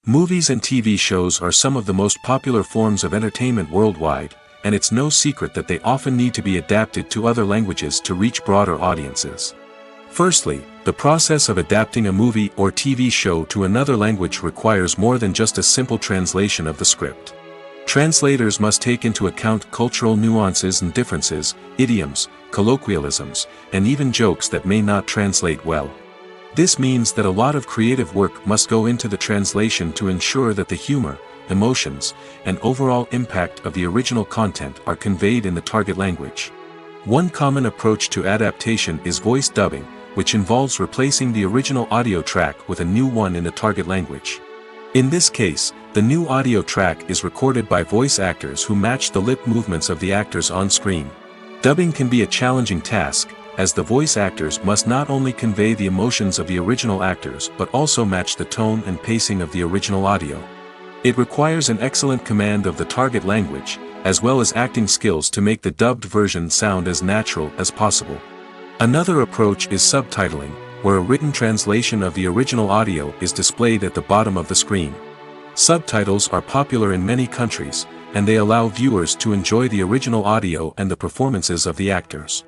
Movies and TV shows are some of the most popular forms of entertainment worldwide, and it's no secret that they often need to be adapted to other languages to reach broader audiences. Firstly, the process of adapting a movie or TV show to another language requires more than just a simple translation of the script. Translators must take into account cultural nuances and differences, idioms, colloquialisms, and even jokes that may not translate well. This means that a lot of creative work must go into the translation to ensure that the humor, emotions, and overall impact of the original content are conveyed in the target language. One common approach to adaptation is voice dubbing, which involves replacing the original audio track with a new one in the target language. In this case, the new audio track is recorded by voice actors who match the lip movements of the actors on screen. Dubbing can be a challenging task, as the voice actors must not only convey the emotions of the original actors but also match the tone and pacing of the original audio. It requires an excellent command of the target language, as well as acting skills to make the dubbed version sound as natural as possible. Another approach is subtitling, where a written translation of the original audio is displayed at the bottom of the screen. Subtitles are popular in many countries, and they allow viewers to enjoy the original audio and the performances of the actors.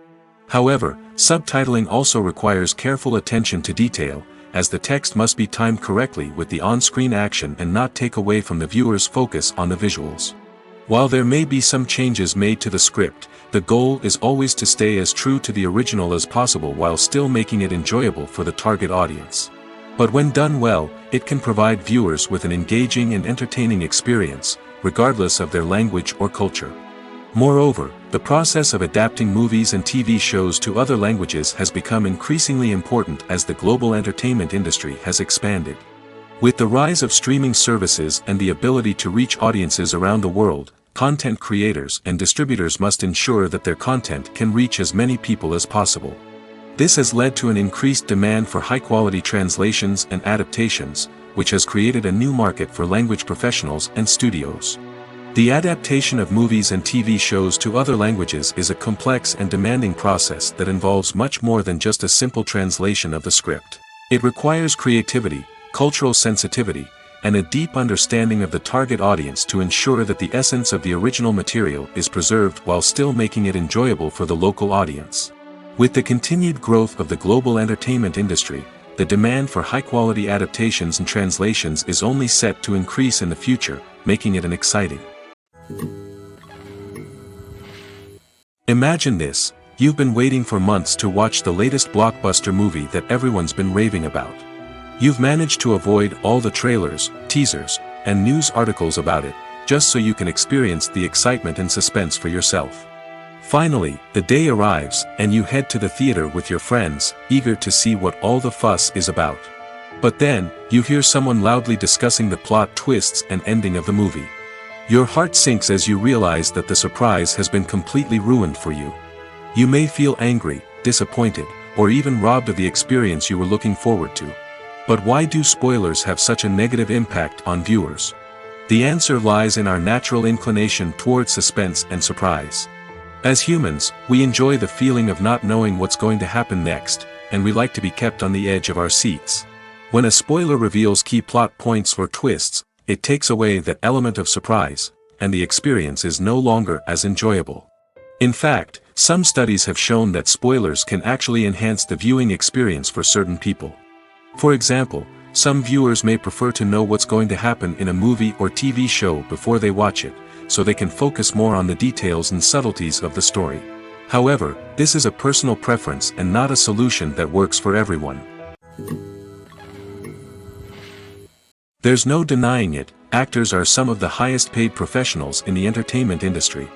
However, subtitling also requires careful attention to detail, as the text must be timed correctly with the on-screen action and not take away from the viewer's focus on the visuals. While there may be some changes made to the script, the goal is always to stay as true to the original as possible while still making it enjoyable for the target audience. But when done well, it can provide viewers with an engaging and entertaining experience, regardless of their language or culture. Moreover, the process of adapting movies and TV shows to other languages has become increasingly important as the global entertainment industry has expanded. With the rise of streaming services and the ability to reach audiences around the world, content creators and distributors must ensure that their content can reach as many people as possible. This has led to an increased demand for high-quality translations and adaptations, which has created a new market for language professionals and studios. The adaptation of movies and TV shows to other languages is a complex and demanding process that involves much more than just a simple translation of the script. It requires creativity, cultural sensitivity, and a deep understanding of the target audience to ensure that the essence of the original material is preserved while still making it enjoyable for the local audience. With the continued growth of the global entertainment industry, the demand for high-quality adaptations and translations is only set to increase in the future, making it an exciting. Imagine this: you've been waiting for months to watch the latest blockbuster movie that everyone's been raving about. You've managed to avoid all the trailers, teasers, and news articles about it, just so you can experience the excitement and suspense for yourself. Finally, the day arrives, and you head to the theater with your friends, eager to see what all the fuss is about. But then, you hear someone loudly discussing the plot twists and ending of the movie. Your heart sinks as you realize that the surprise has been completely ruined for you. You may feel angry, disappointed, or even robbed of the experience you were looking forward to. But why do spoilers have such a negative impact on viewers? The answer lies in our natural inclination towards suspense and surprise. As humans, we enjoy the feeling of not knowing what's going to happen next, and we like to be kept on the edge of our seats. When a spoiler reveals key plot points or twists, it takes away that element of surprise, and the experience is no longer as enjoyable. In fact, some studies have shown that spoilers can actually enhance the viewing experience for certain people. For example, some viewers may prefer to know what's going to happen in a movie or TV show before they watch it, so they can focus more on the details and subtleties of the story. However, this is a personal preference and not a solution that works for everyone. There's no denying it, actors are some of the highest paid professionals in the entertainment industry.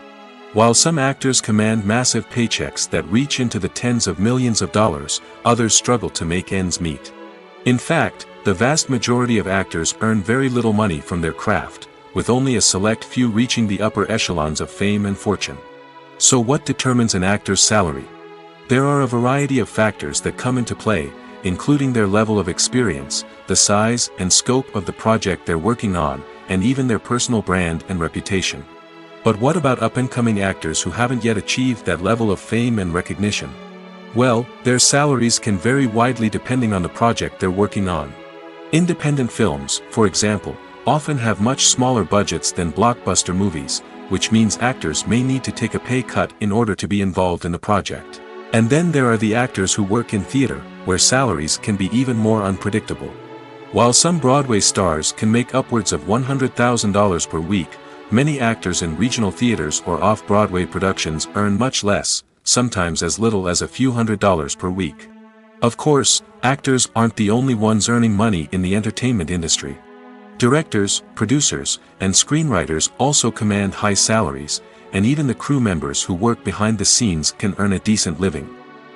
While some actors command massive paychecks that reach into the tens of millions of dollars, others struggle to make ends meet. In fact, the vast majority of actors earn very little money from their craft, with only a select few reaching the upper echelons of fame and fortune. So what determines an actor's salary? There are a variety of factors that come into play, including their level of experience, the size and scope of the project they're working on, and even their personal brand and reputation. But what about up-and-coming actors who haven't yet achieved that level of fame and recognition? Well, their salaries can vary widely depending on the project they're working on. Independent films, for example, often have much smaller budgets than blockbuster movies, which means actors may need to take a pay cut in order to be involved in the project. And then there are the actors who work in theater, where salaries can be even more unpredictable. While some Broadway stars can make upwards of $100,000 per week, many actors in regional theaters or off-Broadway productions earn much less, sometimes as little as a few $100s per week. Of course, actors aren't the only ones earning money in the entertainment industry. Directors, producers, and screenwriters also command high salaries, and even the crew members who work behind the scenes can earn a decent living.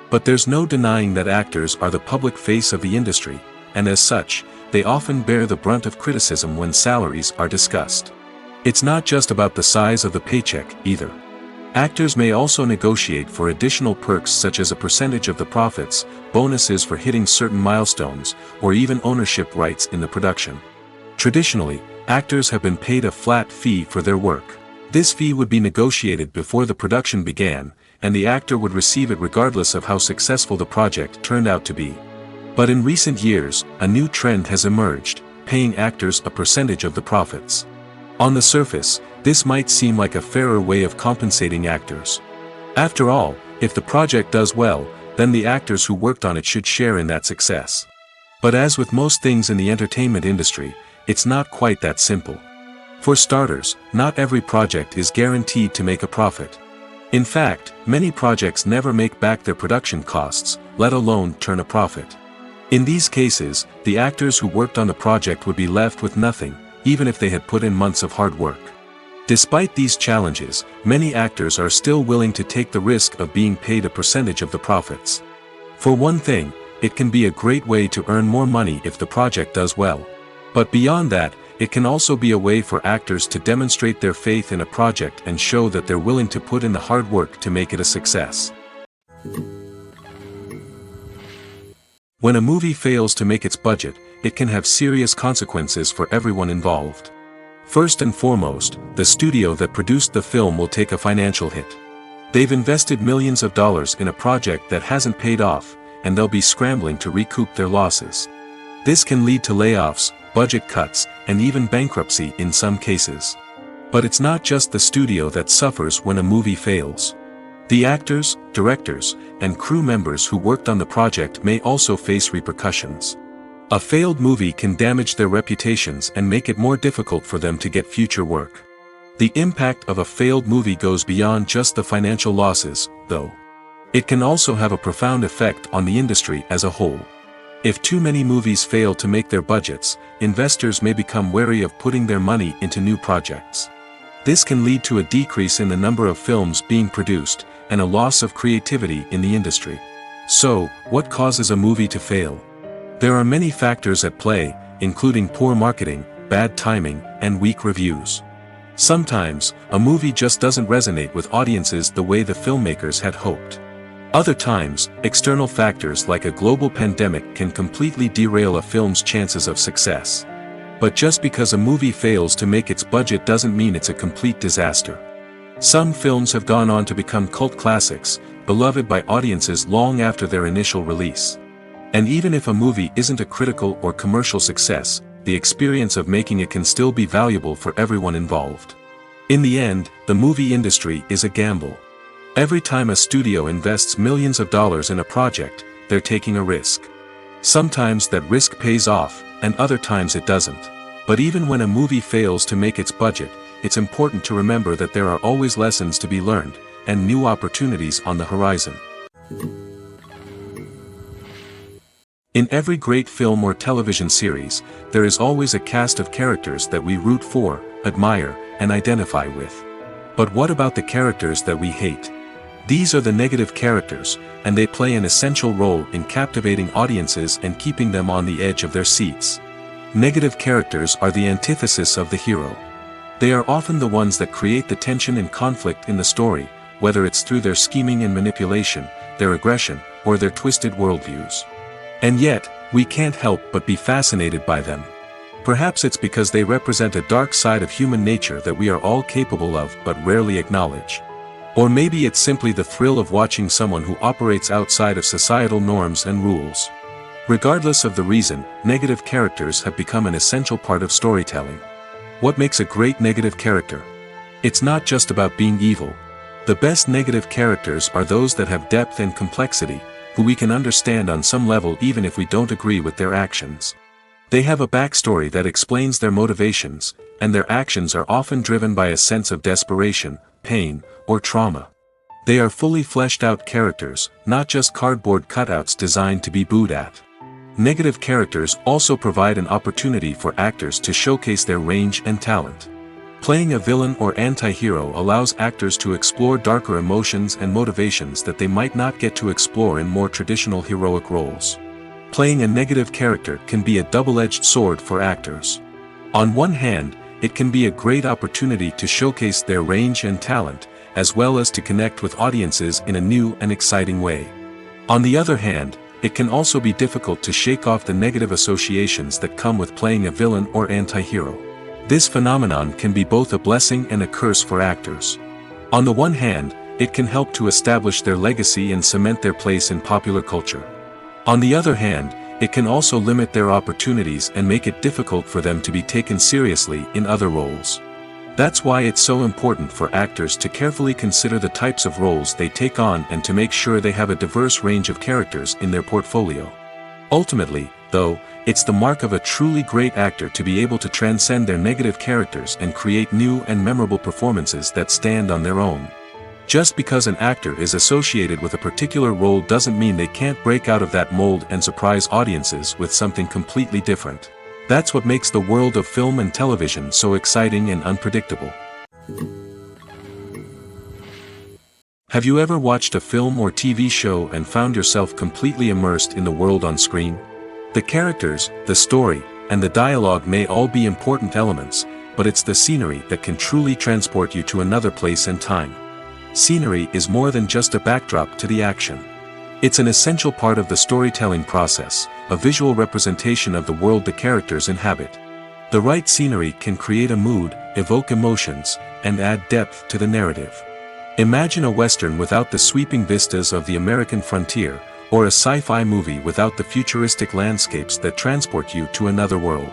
But there's no denying that actors are the public face of the industry, and as such, they often bear the brunt of criticism when salaries are discussed. It's not just about the size of the paycheck, either. Actors may also negotiate for additional perks such as a percentage of the profits, bonuses for hitting certain milestones, or even ownership rights in the production. Traditionally, actors have been paid a flat fee for their work. This fee would be negotiated before the production began, and the actor would receive it regardless of how successful the project turned out to be. But in recent years, a new trend has emerged, paying actors a percentage of the profits. On the surface, this might seem like a fairer way of compensating actors. After all, if the project does well, then the actors who worked on it should share in that success. But as with most things in the entertainment industry, it's not quite that simple. For starters, not every project is guaranteed to make a profit. In fact, many projects never make back their production costs, let alone turn a profit. In these cases, the actors who worked on the project would be left with nothing, even if they had put in months of hard work. Despite these challenges, many actors are still willing to take the risk of being paid a percentage of the profits. For one thing, it can be a great way to earn more money if the project does well. But beyond that, it can also be a way for actors to demonstrate their faith in a project and show that they're willing to put in the hard work to make it a success. When a movie fails to make its budget, it can have serious consequences for everyone involved. First and foremost, the studio that produced the film will take a financial hit. They've invested millions of dollars in a project that hasn't paid off, and they'll be scrambling to recoup their losses. This can lead to layoffs, budget cuts, and even bankruptcy in some cases. But it's not just the studio that suffers when a movie fails. The actors, directors, and crew members who worked on the project may also face repercussions. A failed movie can damage their reputations and make it more difficult for them to get future work. The impact of a failed movie goes beyond just the financial losses, though. It can also have a profound effect on the industry as a whole. If too many movies fail to make their budgets, investors may become wary of putting their money into new projects. This can lead to a decrease in the number of films being produced, and a loss of creativity in the industry. So, what causes a movie to fail? There are many factors at play, including poor marketing, bad timing, and weak reviews. Sometimes, a movie just doesn't resonate with audiences the way the filmmakers had hoped. Other times, external factors like a global pandemic can completely derail a film's chances of success. But just because a movie fails to make its budget doesn't mean it's a complete disaster. Some films have gone on to become cult classics, beloved by audiences long after their initial release. And even if a movie isn't a critical or commercial success, the experience of making it can still be valuable for everyone involved. In the end, the movie industry is a gamble. Every time a studio invests millions of dollars in a project, they're taking a risk. Sometimes that risk pays off, and other times it doesn't. But even when a movie fails to make its budget, it's important to remember that there are always lessons to be learned, and new opportunities on the horizon. In every great film or television series, there is always a cast of characters that we root for, admire, and identify with. But what about the characters that we hate? These are the negative characters, and they play an essential role in captivating audiences and keeping them on the edge of their seats. Negative characters are the antithesis of the hero. They are often the ones that create the tension and conflict in the story, whether it's through their scheming and manipulation, their aggression, or their twisted worldviews. And yet, we can't help but be fascinated by them. Perhaps it's because they represent a dark side of human nature that we are all capable of but rarely acknowledge. Or maybe it's simply the thrill of watching someone who operates outside of societal norms and rules. Regardless of the reason, negative characters have become an essential part of storytelling. What makes a great negative character? It's not just about being evil. The best negative characters are those that have depth and complexity, who we can understand on some level even if we don't agree with their actions. They have a backstory that explains their motivations, and their actions are often driven by a sense of desperation, pain, or trauma. They are fully fleshed out characters, not just cardboard cutouts designed to be booed at. Negative characters also provide an opportunity for actors to showcase their range and talent. Playing a villain or anti-hero allows actors to explore darker emotions and motivations that they might not get to explore in more traditional heroic roles. Playing a negative character can be a double-edged sword for actors. On one hand, it can be a great opportunity to showcase their range and talent, as well as to connect with audiences in a new and exciting way. On the other hand, it can also be difficult to shake off the negative associations that come with playing a villain or anti-hero. This phenomenon can be both a blessing and a curse for actors. On the one hand, it can help to establish their legacy and cement their place in popular culture. On the other hand, it can also limit their opportunities and make it difficult for them to be taken seriously in other roles. That's why it's so important for actors to carefully consider the types of roles they take on and to make sure they have a diverse range of characters in their portfolio. Ultimately, though, it's the mark of a truly great actor to be able to transcend their negative characters and create new and memorable performances that stand on their own. Just because an actor is associated with a particular role doesn't mean they can't break out of that mold and surprise audiences with something completely different. That's what makes the world of film and television so exciting and unpredictable. Have you ever watched a film or TV show and found yourself completely immersed in the world on screen? The characters, the story, and the dialogue may all be important elements, but it's the scenery that can truly transport you to another place and time. Scenery is more than just a backdrop to the action. It's an essential part of the storytelling process, a visual representation of the world the characters inhabit. The right scenery can create a mood, evoke emotions, and add depth to the narrative. Imagine a Western without the sweeping vistas of the American frontier, or a sci-fi movie without the futuristic landscapes that transport you to another world.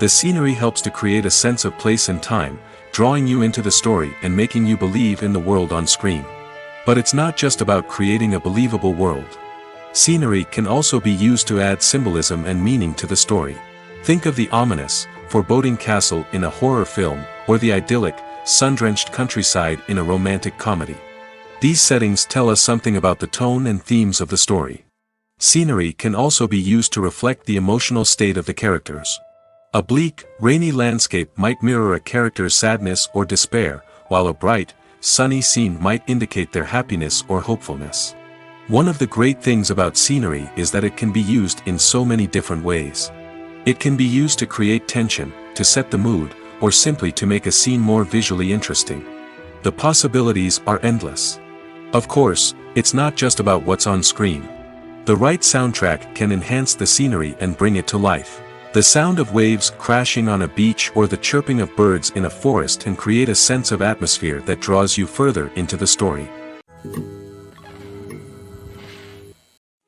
The scenery helps to create a sense of place and time, drawing you into the story and making you believe in the world on screen. But it's not just about creating a believable world. Scenery can also be used to add symbolism and meaning to the story. Think of the ominous, foreboding castle in a horror film, or the idyllic, sun-drenched countryside in a romantic comedy. These settings tell us something about the tone and themes of the story. Scenery can also be used to reflect the emotional state of the characters. A bleak, rainy landscape might mirror a character's sadness or despair, while a bright, sunny scene might indicate their happiness or hopefulness. One of the great things about scenery is that it can be used in so many different ways. It can be used to create tension, to set the mood, or simply to make a scene more visually interesting. The possibilities are endless. Of course, it's not just about what's on screen. The right soundtrack can enhance the scenery and bring it to life. The sound of waves crashing on a beach or the chirping of birds in a forest can create a sense of atmosphere that draws you further into the story.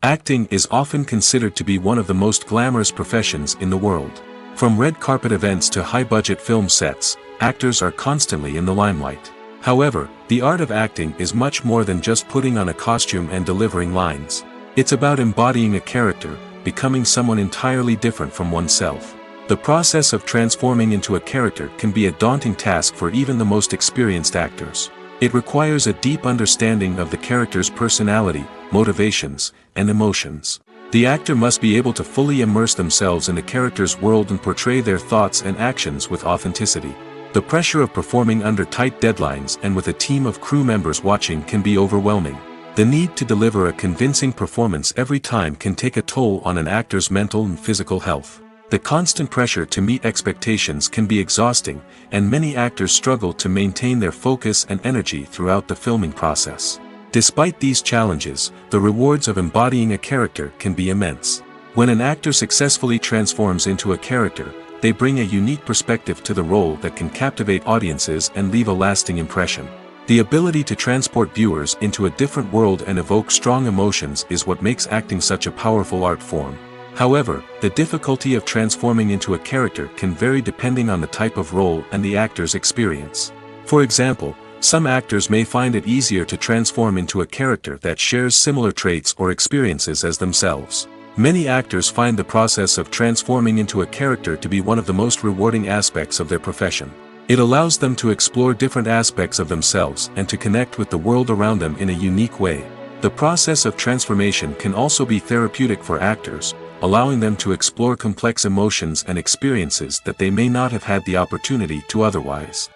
Acting is often considered to be one of the most glamorous professions in the world. From red carpet events to high-budget film sets, actors are constantly in the limelight. However, the art of acting is much more than just putting on a costume and delivering lines. It's about embodying a character, becoming someone entirely different from oneself. The process of transforming into a character can be a daunting task for even the most experienced actors. It requires a deep understanding of the character's personality, motivations, and emotions. The actor must be able to fully immerse themselves in the character's world and portray their thoughts and actions with authenticity. The pressure of performing under tight deadlines and with a team of crew members watching can be overwhelming. The need to deliver a convincing performance every time can take a toll on an actor's mental and physical health. The constant pressure to meet expectations can be exhausting, and many actors struggle to maintain their focus and energy throughout the filming process. Despite these challenges, the rewards of embodying a character can be immense. When an actor successfully transforms into a character, they bring a unique perspective to the role that can captivate audiences and leave a lasting impression. The ability to transport viewers into a different world and evoke strong emotions is what makes acting such a powerful art form. However, the difficulty of transforming into a character can vary depending on the type of role and the actor's experience. For example, some actors may find it easier to transform into a character that shares similar traits or experiences as themselves. Many actors find the process of transforming into a character to be one of the most rewarding aspects of their profession. It allows them to explore different aspects of themselves and to connect with the world around them in a unique way. The process of transformation can also be therapeutic for actors, allowing them to explore complex emotions and experiences that they may not have had the opportunity to otherwise.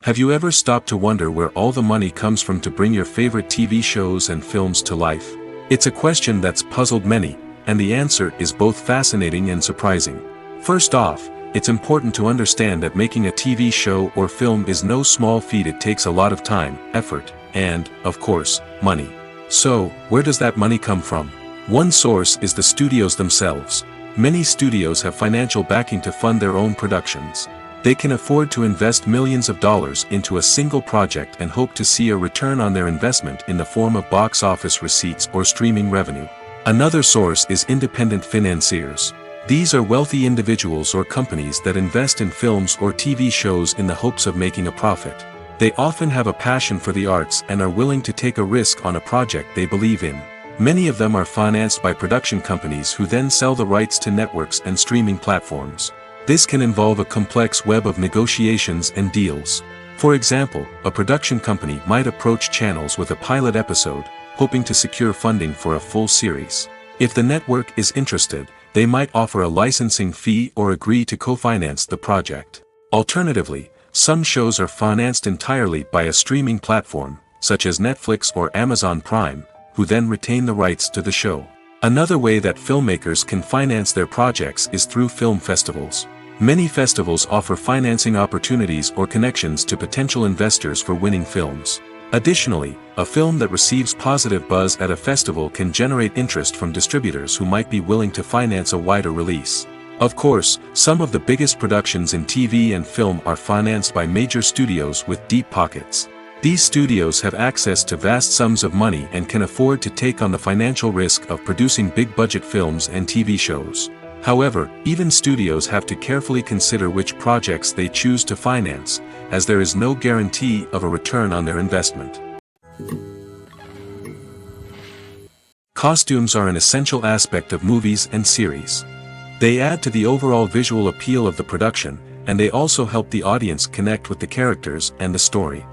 Have you ever stopped to wonder where all the money comes from to bring your favorite TV shows and films to life? It's a question that's puzzled many, and the answer is both fascinating and surprising. First off, it's important to understand that making a TV show or film is no small feat. It takes a lot of time, effort, and, of course, money. So, where does that money come from? One source is the studios themselves. Many studios have financial backing to fund their own productions. They can afford to invest millions of dollars into a single project and hope to see a return on their investment in the form of box office receipts or streaming revenue. Another source is independent financiers. These are wealthy individuals or companies that invest in films or TV shows in the hopes of making a profit. They often have a passion for the arts and are willing to take a risk on a project they believe in. Many of them are financed by production companies who then sell the rights to networks and streaming platforms. This can involve a complex web of negotiations and deals. For example, a production company might approach channels with a pilot episode, hoping to secure funding for a full series. If the network is interested, they might offer a licensing fee or agree to co-finance the project. Alternatively, some shows are financed entirely by a streaming platform, such as Netflix or Amazon Prime, who then retain the rights to the show. Another way that filmmakers can finance their projects is through film festivals. Many festivals offer financing opportunities or connections to potential investors for winning films. Additionally, a film that receives positive buzz at a festival can generate interest from distributors who might be willing to finance a wider release. Of course, some of the biggest productions in TV and film are financed by major studios with deep pockets. These studios have access to vast sums of money and can afford to take on the financial risk of producing big-budget films and TV shows. However, even studios have to carefully consider which projects they choose to finance, as there is no guarantee of a return on their investment. Costumes are an essential aspect of movies and series. They add to the overall visual appeal of the production, and they also help the audience connect with the characters and the story.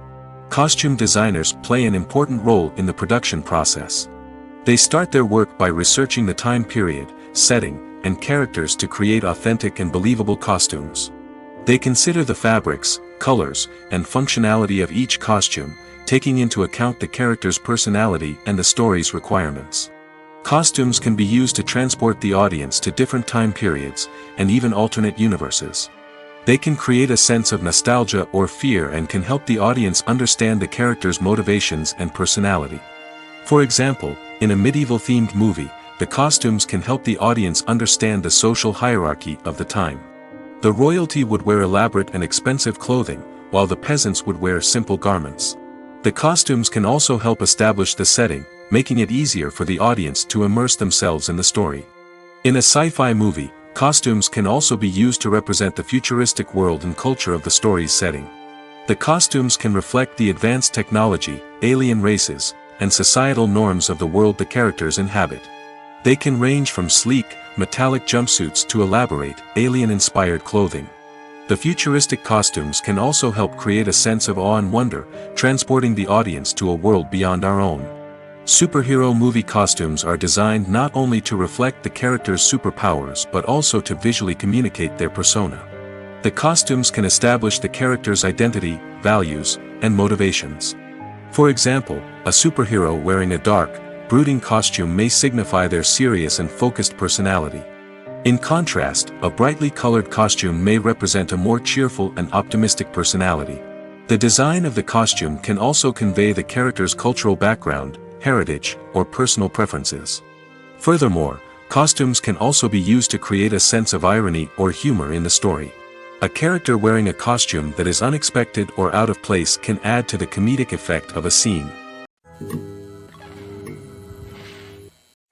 Costume designers play an important role in the production process. They start their work by researching the time period, setting, and characters to create authentic and believable costumes. They consider the fabrics, colors, and functionality of each costume, taking into account the character's personality and the story's requirements. Costumes can be used to transport the audience to different time periods, and even alternate universes. They can create a sense of nostalgia or fear and can help the audience understand the character's motivations and personality. For example, in a medieval-themed movie, the costumes can help the audience understand the social hierarchy of the time. The royalty would wear elaborate and expensive clothing, while the peasants would wear simple garments. The costumes can also help establish the setting, making it easier for the audience to immerse themselves in the story. In a sci-fi movie, costumes can also be used to represent the futuristic world and culture of the story's setting. The costumes can reflect the advanced technology, alien races, and societal norms of the world the characters inhabit. They can range from sleek, metallic jumpsuits to elaborate, alien-inspired clothing. The futuristic costumes can also help create a sense of awe and wonder, transporting the audience to a world beyond our own. Superhero movie costumes are designed not only to reflect the character's superpowers but also to visually communicate their persona. The costumes can establish the character's identity, values, and motivations. For example, a superhero wearing a dark, brooding costume may signify their serious and focused personality. In contrast, a brightly colored costume may represent a more cheerful and optimistic personality. The design of the costume can also convey the character's cultural background, heritage, or personal preferences. Furthermore, costumes can also be used to create a sense of irony or humor in the story. A character wearing a costume that is unexpected or out of place can add to the comedic effect of a scene.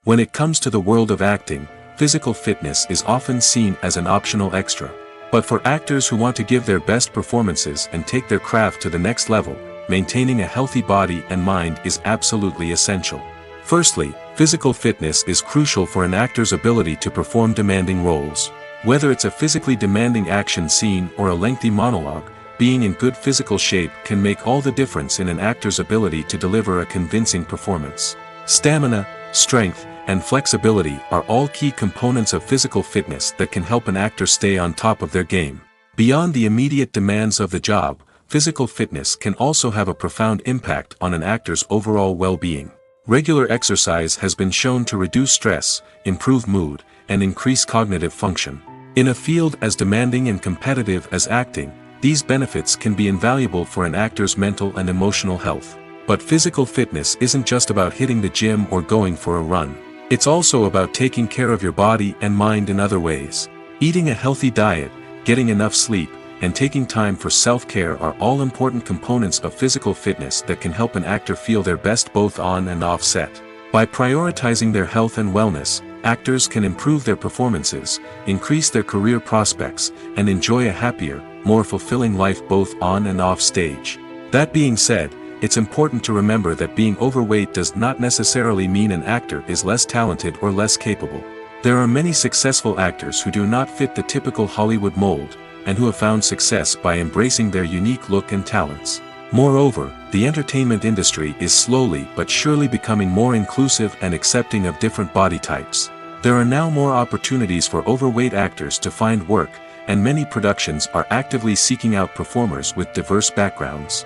When it comes to the world of acting, physical fitness is often seen as an optional extra. But for actors who want to give their best performances and take their craft to the next level, maintaining a healthy body and mind is absolutely essential. Firstly, physical fitness is crucial for an actor's ability to perform demanding roles. Whether it's a physically demanding action scene or a lengthy monologue, being in good physical shape can make all the difference in an actor's ability to deliver a convincing performance. Stamina, strength, and flexibility are all key components of physical fitness that can help an actor stay on top of their game. Beyond the immediate demands of the job, physical fitness can also have a profound impact on an actor's overall well-being. Regular exercise has been shown to reduce stress, improve mood, and increase cognitive function. In a field as demanding and competitive as acting, these benefits can be invaluable for an actor's mental and emotional health. But physical fitness isn't just about hitting the gym or going for a run. It's also about taking care of your body and mind in other ways. Eating a healthy diet, getting enough sleep, and taking time for self-care are all important components of physical fitness that can help an actor feel their best both on and off set. By prioritizing their health and wellness, actors can improve their performances, increase their career prospects, and enjoy a happier, more fulfilling life both on and off stage. That being said, it's important to remember that being overweight does not necessarily mean an actor is less talented or less capable. There are many successful actors who do not fit the typical Hollywood mold, and who have found success by embracing their unique look and talents. Moreover, the entertainment industry is slowly but surely becoming more inclusive and accepting of different body types. There are now more opportunities for overweight actors to find work, and many productions are actively seeking out performers with diverse backgrounds.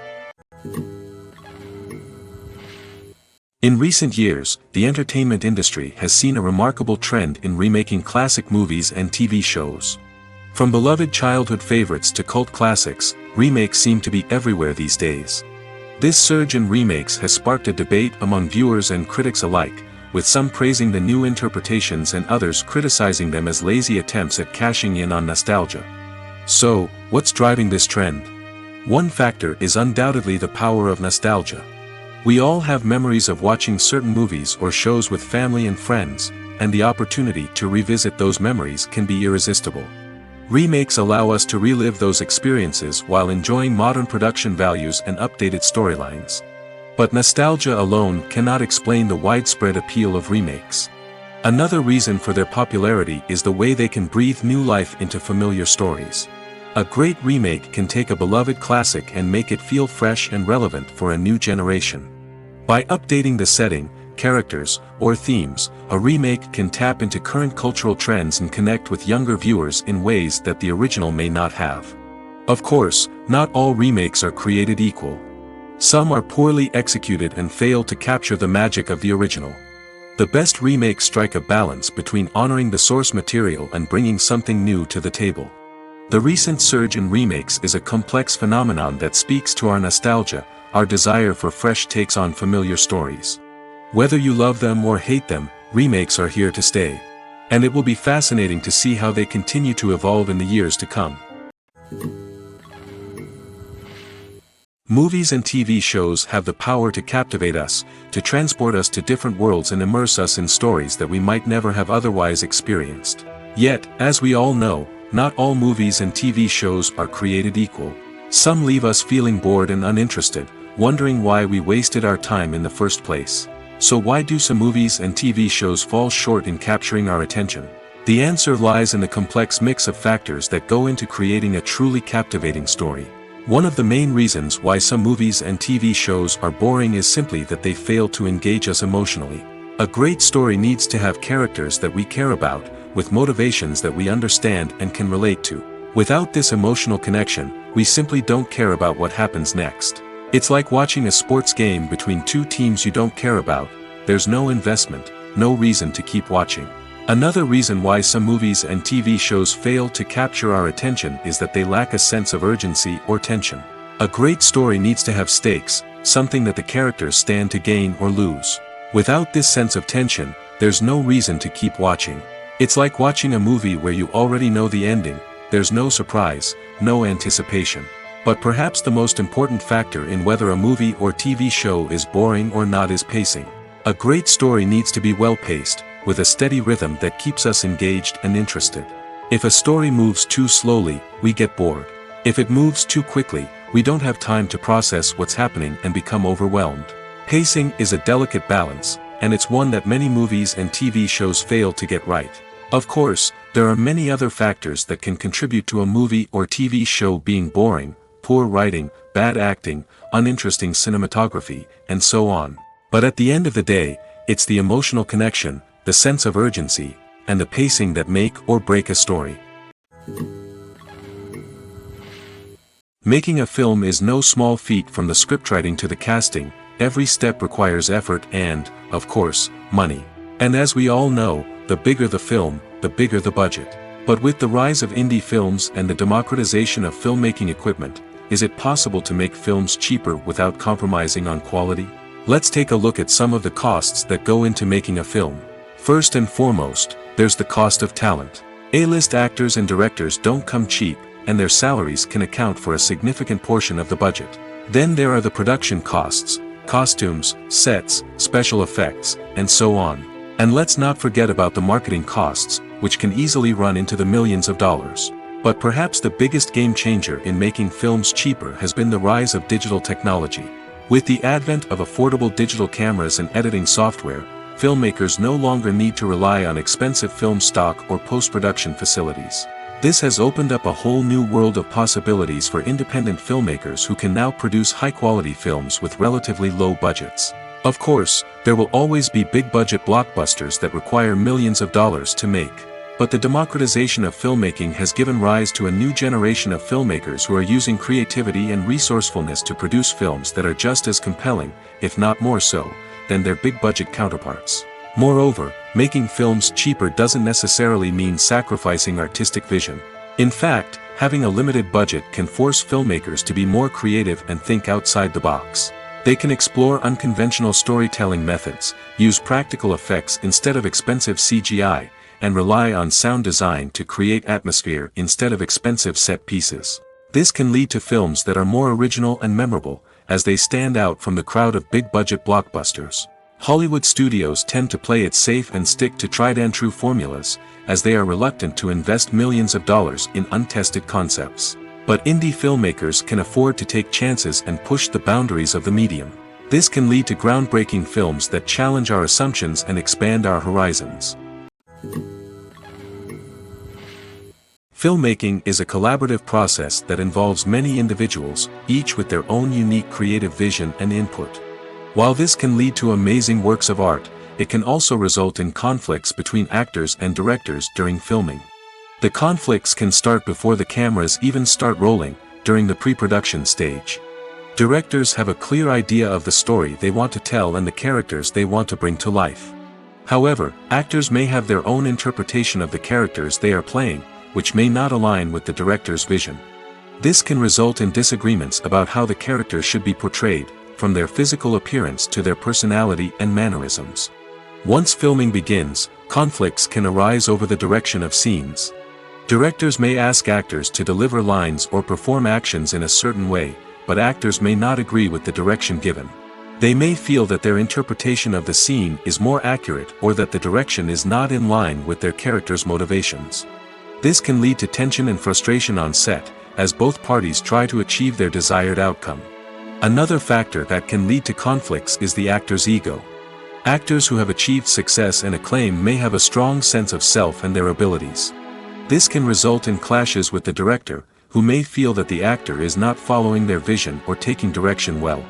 In recent years, the entertainment industry has seen a remarkable trend in remaking classic movies and TV shows. From beloved childhood favorites to cult classics, remakes seem to be everywhere these days. This surge in remakes has sparked a debate among viewers and critics alike, with some praising the new interpretations and others criticizing them as lazy attempts at cashing in on nostalgia. So, what's driving this trend? One factor is undoubtedly the power of nostalgia. We all have memories of watching certain movies or shows with family and friends, and the opportunity to revisit those memories can be irresistible. Remakes allow us to relive those experiences while enjoying modern production values and updated storylines. But nostalgia alone cannot explain the widespread appeal of remakes. Another reason for their popularity is the way they can breathe new life into familiar stories. A great remake can take a beloved classic and make it feel fresh and relevant for a new generation. By updating the setting, characters, or themes, a remake can tap into current cultural trends and connect with younger viewers in ways that the original may not have. Of course, not all remakes are created equal. Some are poorly executed and fail to capture the magic of the original. The best remakes strike a balance between honoring the source material and bringing something new to the table. The recent surge in remakes is a complex phenomenon that speaks to our nostalgia, our desire for fresh takes on familiar stories. Whether you love them or hate them, remakes are here to stay. And it will be fascinating to see how they continue to evolve in the years to come. Movies and TV shows have the power to captivate us, to transport us to different worlds and immerse us in stories that we might never have otherwise experienced. Yet, as we all know, not all movies and TV shows are created equal. Some leave us feeling bored and uninterested, wondering why we wasted our time in the first place. So why do some movies and TV shows fall short in capturing our attention? The answer lies in the complex mix of factors that go into creating a truly captivating story. One of the main reasons why some movies and TV shows are boring is simply that they fail to engage us emotionally. A great story needs to have characters that we care about, with motivations that we understand and can relate to. Without this emotional connection, we simply don't care about what happens next. It's like watching a sports game between two teams you don't care about. There's no investment, no reason to keep watching. Another reason why some movies and TV shows fail to capture our attention is that they lack a sense of urgency or tension. A great story needs to have stakes, something that the characters stand to gain or lose. Without this sense of tension, there's no reason to keep watching. It's like watching a movie where you already know the ending. There's no surprise, no anticipation. But perhaps the most important factor in whether a movie or TV show is boring or not is pacing. A great story needs to be well-paced, with a steady rhythm that keeps us engaged and interested. If a story moves too slowly, we get bored. If it moves too quickly, we don't have time to process what's happening and become overwhelmed. Pacing is a delicate balance, and it's one that many movies and TV shows fail to get right. Of course, there are many other factors that can contribute to a movie or TV show being boring: poor writing, bad acting, uninteresting cinematography, and so on. But at the end of the day, it's the emotional connection, the sense of urgency, and the pacing that make or break a story. Making a film is no small feat. From the scriptwriting to the casting, every step requires effort and, of course, money. And as we all know, the bigger the film, the bigger the budget. But with the rise of indie films and the democratization of filmmaking equipment, is it possible to make films cheaper without compromising on quality? Let's take a look at some of the costs that go into making a film. First and foremost, there's the cost of talent. A-list actors and directors don't come cheap, and their salaries can account for a significant portion of the budget. Then there are the production costs: costumes, sets, special effects, and so on. And let's not forget about the marketing costs, which can easily run into the millions of dollars. But perhaps the biggest game changer in making films cheaper has been the rise of digital technology. With the advent of affordable digital cameras and editing software, filmmakers no longer need to rely on expensive film stock or post-production facilities. This has opened up a whole new world of possibilities for independent filmmakers who can now produce high-quality films with relatively low budgets. Of course, there will always be big-budget blockbusters that require millions of dollars to make. But the democratization of filmmaking has given rise to a new generation of filmmakers who are using creativity and resourcefulness to produce films that are just as compelling, if not more so, than their big-budget counterparts. Moreover, making films cheaper doesn't necessarily mean sacrificing artistic vision. In fact, having a limited budget can force filmmakers to be more creative and think outside the box. They can explore unconventional storytelling methods, use practical effects instead of expensive CGI, and rely on sound design to create atmosphere instead of expensive set pieces. This can lead to films that are more original and memorable, as they stand out from the crowd of big-budget blockbusters. Hollywood studios tend to play it safe and stick to tried-and-true formulas, as they are reluctant to invest millions of dollars in untested concepts. But indie filmmakers can afford to take chances and push the boundaries of the medium. This can lead to groundbreaking films that challenge our assumptions and expand our horizons. Filmmaking is a collaborative process that involves many individuals, each with their own unique creative vision and input. While this can lead to amazing works of art, it can also result in conflicts between actors and directors during filming. The conflicts can start before the cameras even start rolling, during the pre-production stage. Directors have a clear idea of the story they want to tell and the characters they want to bring to life. However, actors may have their own interpretation of the characters they are playing, which may not align with the director's vision. This can result in disagreements about how the characters should be portrayed, from their physical appearance to their personality and mannerisms. Once filming begins, conflicts can arise over the direction of scenes. Directors may ask actors to deliver lines or perform actions in a certain way, but actors may not agree with the direction given. They may feel that their interpretation of the scene is more accurate or that the direction is not in line with their character's motivations. This can lead to tension and frustration on set, as both parties try to achieve their desired outcome. Another factor that can lead to conflicts is the actor's ego. Actors who have achieved success and acclaim may have a strong sense of self and their abilities. This can result in clashes with the director, who may feel that the actor is not following their vision or taking direction well.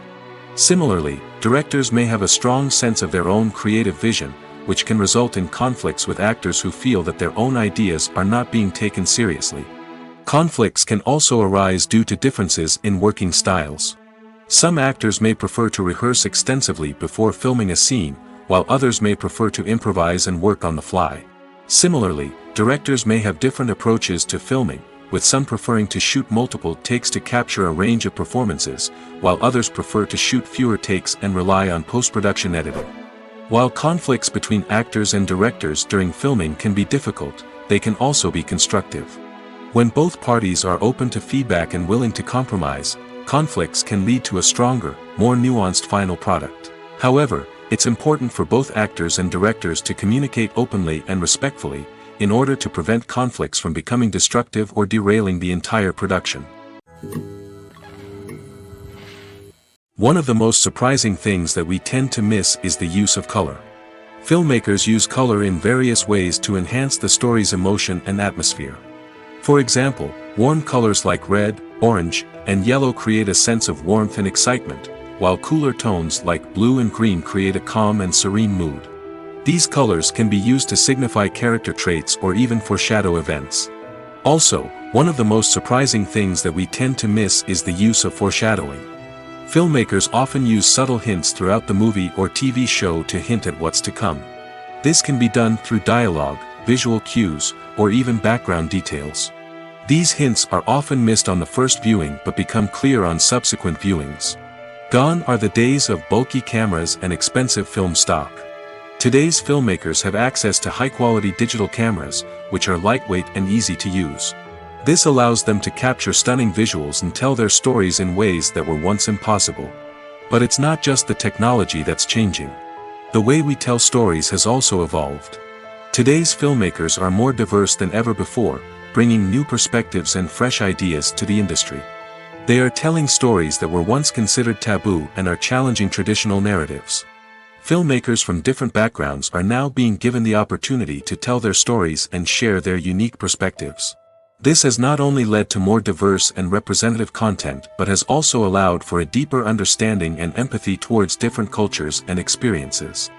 Similarly, directors may have a strong sense of their own creative vision, which can result in conflicts with actors who feel that their own ideas are not being taken seriously. Conflicts can also arise due to differences in working styles. Some actors may prefer to rehearse extensively before filming a scene, while others may prefer to improvise and work on the fly. Similarly, directors may have different approaches to filming, with some preferring to shoot multiple takes to capture a range of performances, while others prefer to shoot fewer takes and rely on post-production editing. While conflicts between actors and directors during filming can be difficult, they can also be constructive. When both parties are open to feedback and willing to compromise, conflicts can lead to a stronger, more nuanced final product. However, it's important for both actors and directors to communicate openly and respectfully, in order to prevent conflicts from becoming destructive or derailing the entire production. One of the most surprising things that we tend to miss is the use of color. Filmmakers use color in various ways to enhance the story's emotion and atmosphere. For example, warm colors like red, orange, and yellow create a sense of warmth and excitement, while cooler tones like blue and green create a calm and serene mood. These colors can be used to signify character traits or even foreshadow events. Also, one of the most surprising things that we tend to miss is the use of foreshadowing. Filmmakers often use subtle hints throughout the movie or TV show to hint at what's to come. This can be done through dialogue, visual cues, or even background details. These hints are often missed on the first viewing but become clear on subsequent viewings. Gone are the days of bulky cameras and expensive film stock. Today's filmmakers have access to high-quality digital cameras, which are lightweight and easy to use. This allows them to capture stunning visuals and tell their stories in ways that were once impossible. But it's not just the technology that's changing. The way we tell stories has also evolved. Today's filmmakers are more diverse than ever before, bringing new perspectives and fresh ideas to the industry. They are telling stories that were once considered taboo and are challenging traditional narratives. Filmmakers from different backgrounds are now being given the opportunity to tell their stories and share their unique perspectives. This has not only led to more diverse and representative content but has also allowed for a deeper understanding and empathy towards different cultures and experiences.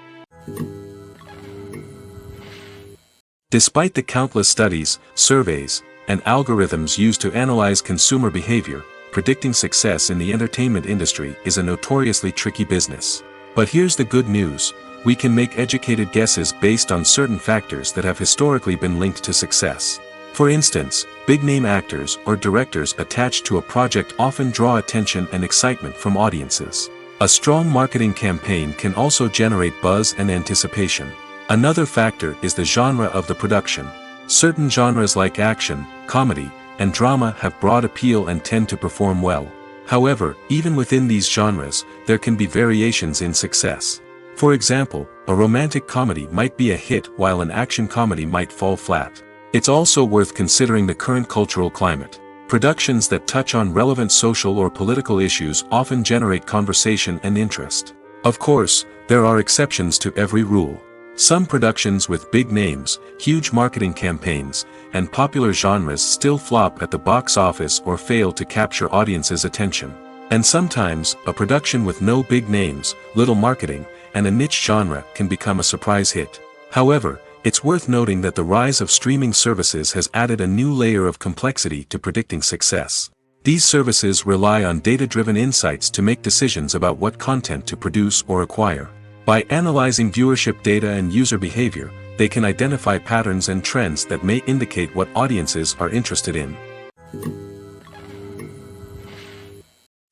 Despite the countless studies, surveys, and algorithms used to analyze consumer behavior, predicting success in the entertainment industry is a notoriously tricky business. But here's the good news: we can make educated guesses based on certain factors that have historically been linked to success. For instance, big-name actors or directors attached to a project often draw attention and excitement from audiences. A strong marketing campaign can also generate buzz and anticipation. Another factor is the genre of the production. Certain genres like action, comedy, and drama have broad appeal and tend to perform well. However, even within these genres, there can be variations in success. For example, a romantic comedy might be a hit while an action comedy might fall flat. It's also worth considering the current cultural climate. Productions that touch on relevant social or political issues often generate conversation and interest. Of course, there are exceptions to every rule. Some productions with big names, huge marketing campaigns, and popular genres still flop at the box office or fail to capture audiences' attention. And sometimes, a production with no big names, little marketing, and a niche genre can become a surprise hit. However, it's worth noting that the rise of streaming services has added a new layer of complexity to predicting success. These services rely on data-driven insights to make decisions about what content to produce or acquire. By analyzing viewership data and user behavior, they can identify patterns and trends that may indicate what audiences are interested in.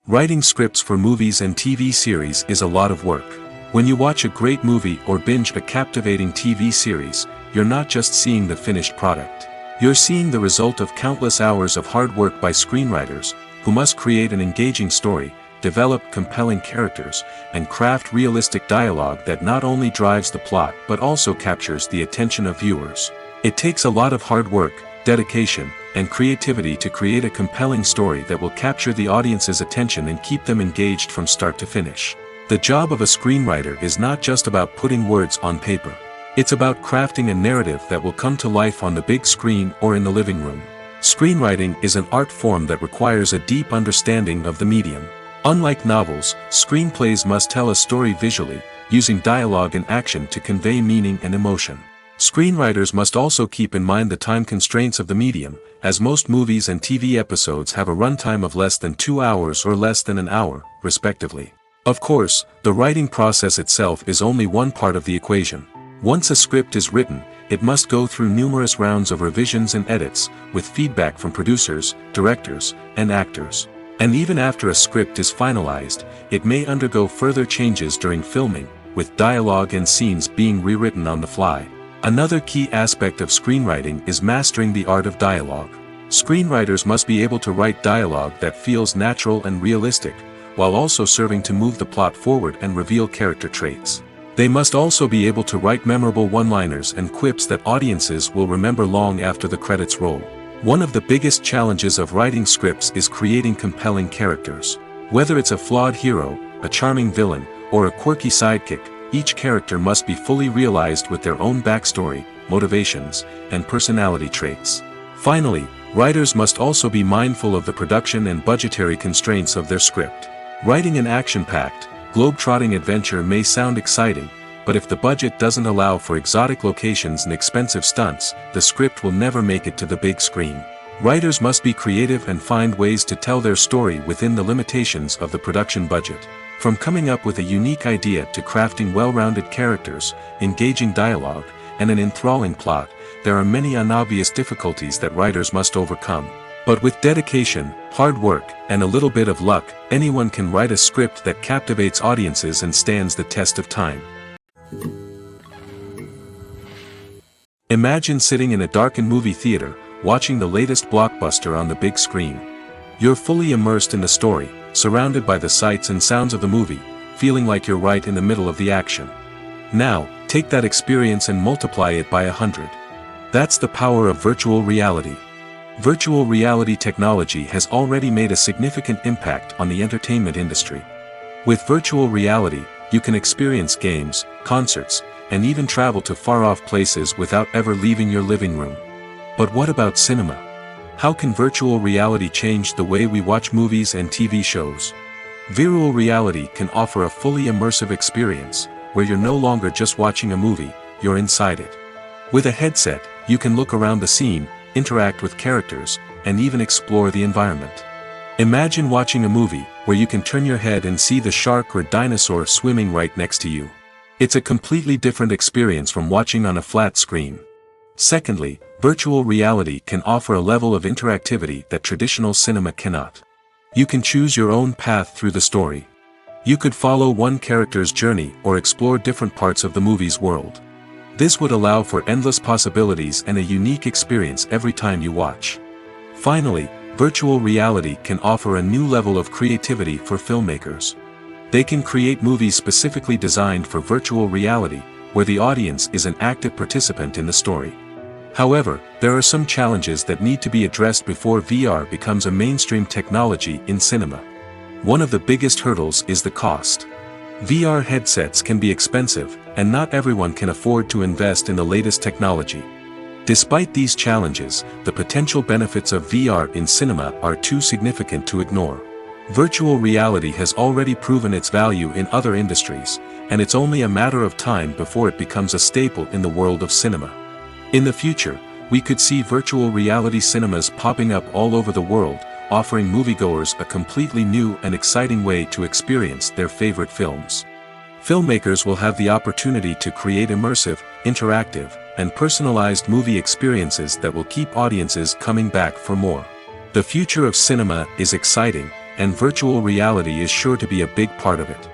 Writing scripts for movies and TV series is a lot of work. When you watch a great movie or binge a captivating TV series, you're not just seeing the finished product. You're seeing the result of countless hours of hard work by screenwriters, who must create an engaging story, develop compelling characters, and craft realistic dialogue that not only drives the plot but also captures the attention of viewers. It takes a lot of hard work, dedication, and creativity to create a compelling story that will capture the audience's attention and keep them engaged from start to finish. The job of a screenwriter is not just about putting words on paper. It's about crafting a narrative that will come to life on the big screen or in the living room. Screenwriting is an art form that requires a deep understanding of the medium. Unlike novels, screenplays must tell a story visually, using dialogue and action to convey meaning and emotion. Screenwriters must also keep in mind the time constraints of the medium, as most movies and TV episodes have a runtime of less than 2 hours or less than an hour, respectively. Of course, the writing process itself is only one part of the equation. Once a script is written, it must go through numerous rounds of revisions and edits, with feedback from producers, directors, and actors. And even after a script is finalized, it may undergo further changes during filming, with dialogue and scenes being rewritten on the fly. Another key aspect of screenwriting is mastering the art of dialogue. Screenwriters must be able to write dialogue that feels natural and realistic, while also serving to move the plot forward and reveal character traits. They must also be able to write memorable one-liners and quips that audiences will remember long after the credits roll. One of the biggest challenges of writing scripts is creating compelling characters. Whether it's a flawed hero, a charming villain, or a quirky sidekick, each character must be fully realized with their own backstory, motivations, and personality traits. Finally, writers must also be mindful of the production and budgetary constraints of their script. Writing an action-packed, globe-trotting adventure may sound exciting, but if the budget doesn't allow for exotic locations and expensive stunts, the script will never make it to the big screen. Writers must be creative and find ways to tell their story within the limitations of the production budget. From coming up with a unique idea to crafting well-rounded characters, engaging dialogue, and an enthralling plot, there are many unobvious difficulties that writers must overcome. But with dedication, hard work, and a little bit of luck, anyone can write a script that captivates audiences and stands the test of time. Imagine sitting in a darkened movie theater, watching the latest blockbuster on the big screen. You're fully immersed in the story, surrounded by the sights and sounds of the movie, feeling like you're right in the middle of the action. Now, take that experience and multiply it by 100. That's the power of virtual reality. Virtual reality technology has already made a significant impact on the entertainment industry. With virtual reality, you can experience games, concerts, and even travel to far-off places without ever leaving your living room. But what about cinema? How can virtual reality change the way we watch movies and TV shows? Virtual reality can offer a fully immersive experience, where you're no longer just watching a movie, you're inside it. With a headset, you can look around the scene, interact with characters, and even explore the environment. Imagine watching a movie where you can turn your head and see the shark or dinosaur swimming right next to you. It's a completely different experience from watching on a flat screen. Secondly, virtual reality can offer a level of interactivity that traditional cinema cannot. You can choose your own path through the story. You could follow one character's journey or explore different parts of the movie's world. This would allow for endless possibilities and a unique experience every time you watch. Finally, virtual reality can offer a new level of creativity for filmmakers. They can create movies specifically designed for virtual reality, where the audience is an active participant in the story. However, there are some challenges that need to be addressed before VR becomes a mainstream technology in cinema. One of the biggest hurdles is the cost. VR headsets can be expensive, and not everyone can afford to invest in the latest technology. Despite these challenges, the potential benefits of VR in cinema are too significant to ignore. Virtual reality has already proven its value in other industries, and it's only a matter of time before it becomes a staple in the world of cinema. In the future, we could see virtual reality cinemas popping up all over the world, offering moviegoers a completely new and exciting way to experience their favorite films. Filmmakers will have the opportunity to create immersive, interactive, and personalized movie experiences that will keep audiences coming back for more. The future of cinema is exciting, and virtual reality is sure to be a big part of it.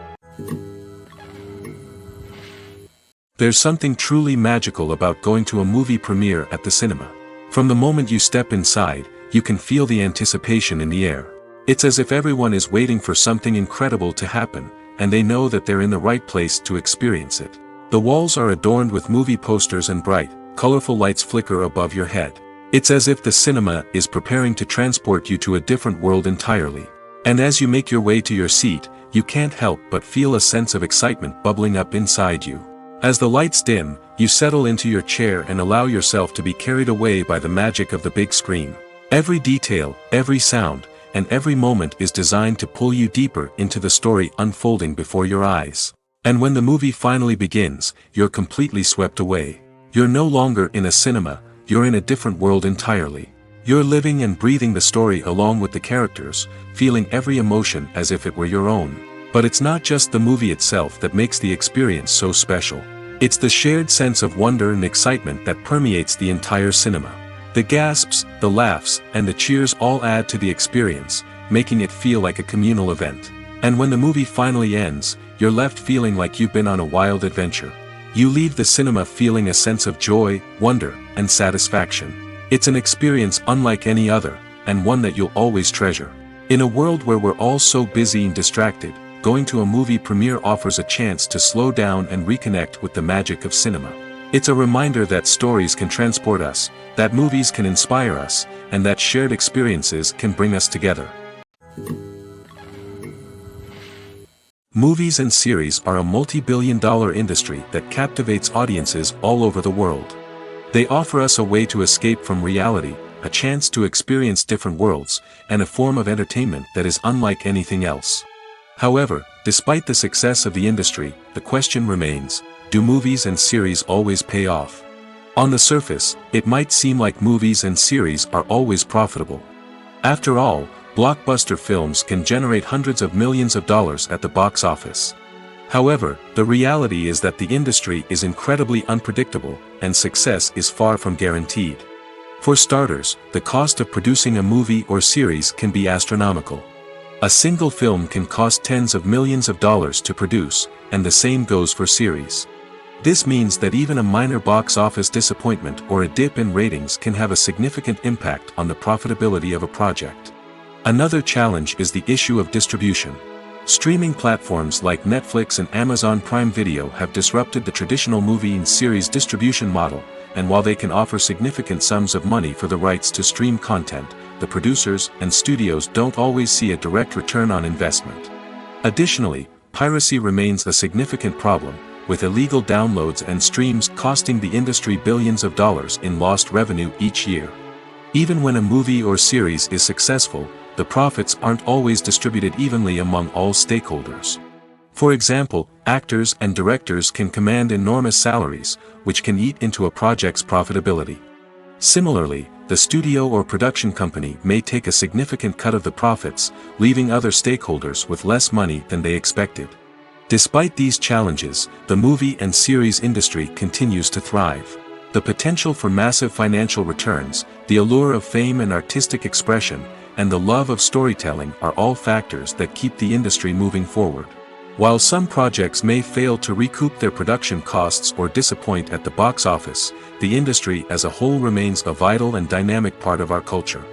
There's something truly magical about going to a movie premiere at the cinema. From the moment you step inside, you can feel the anticipation in the air. It's as if everyone is waiting for something incredible to happen, and they know that they're in the right place to experience it. The walls are adorned with movie posters and bright, colorful lights flicker above your head. It's as if the cinema is preparing to transport you to a different world entirely. And as you make your way to your seat, you can't help but feel a sense of excitement bubbling up inside you. As the lights dim, you settle into your chair and allow yourself to be carried away by the magic of the big screen. Every detail, every sound, and every moment is designed to pull you deeper into the story unfolding before your eyes. And when the movie finally begins, you're completely swept away. You're no longer in a cinema, you're in a different world entirely. You're living and breathing the story along with the characters, feeling every emotion as if it were your own. But it's not just the movie itself that makes the experience so special. It's the shared sense of wonder and excitement that permeates the entire cinema. The gasps, the laughs, and the cheers all add to the experience, making it feel like a communal event. And when the movie finally ends, you're left feeling like you've been on a wild adventure. You leave the cinema feeling a sense of joy, wonder, and satisfaction. It's an experience unlike any other, and one that you'll always treasure. In a world where we're all so busy and distracted, going to a movie premiere offers a chance to slow down and reconnect with the magic of cinema. It's a reminder that stories can transport us, that movies can inspire us, and that shared experiences can bring us together. Movies and series are a multi-billion-dollar industry that captivates audiences all over the world. They offer us a way to escape from reality, a chance to experience different worlds, and a form of entertainment that is unlike anything else. However, despite the success of the industry, the question remains, do movies and series always pay off? On the surface, it might seem like movies and series are always profitable. After all, blockbuster films can generate hundreds of millions of dollars at the box office. However, the reality is that the industry is incredibly unpredictable, and success is far from guaranteed. For starters, the cost of producing a movie or series can be astronomical. A single film can cost tens of millions of dollars to produce, and the same goes for series. This means that even a minor box office disappointment or a dip in ratings can have a significant impact on the profitability of a project. Another challenge is the issue of distribution. Streaming platforms like Netflix and Amazon Prime Video have disrupted the traditional movie and series distribution model, and while they can offer significant sums of money for the rights to stream content, the producers and studios don't always see a direct return on investment. Additionally, piracy remains a significant problem, with illegal downloads and streams costing the industry billions of dollars in lost revenue each year. Even when a movie or series is successful, the profits aren't always distributed evenly among all stakeholders. For example, actors and directors can command enormous salaries, which can eat into a project's profitability. Similarly, the studio or production company may take a significant cut of the profits, leaving other stakeholders with less money than they expected. Despite these challenges, the movie and series industry continues to thrive. The potential for massive financial returns, the allure of fame and artistic expression, and the love of storytelling are all factors that keep the industry moving forward. While some projects may fail to recoup their production costs or disappoint at the box office, the industry as a whole remains a vital and dynamic part of our culture.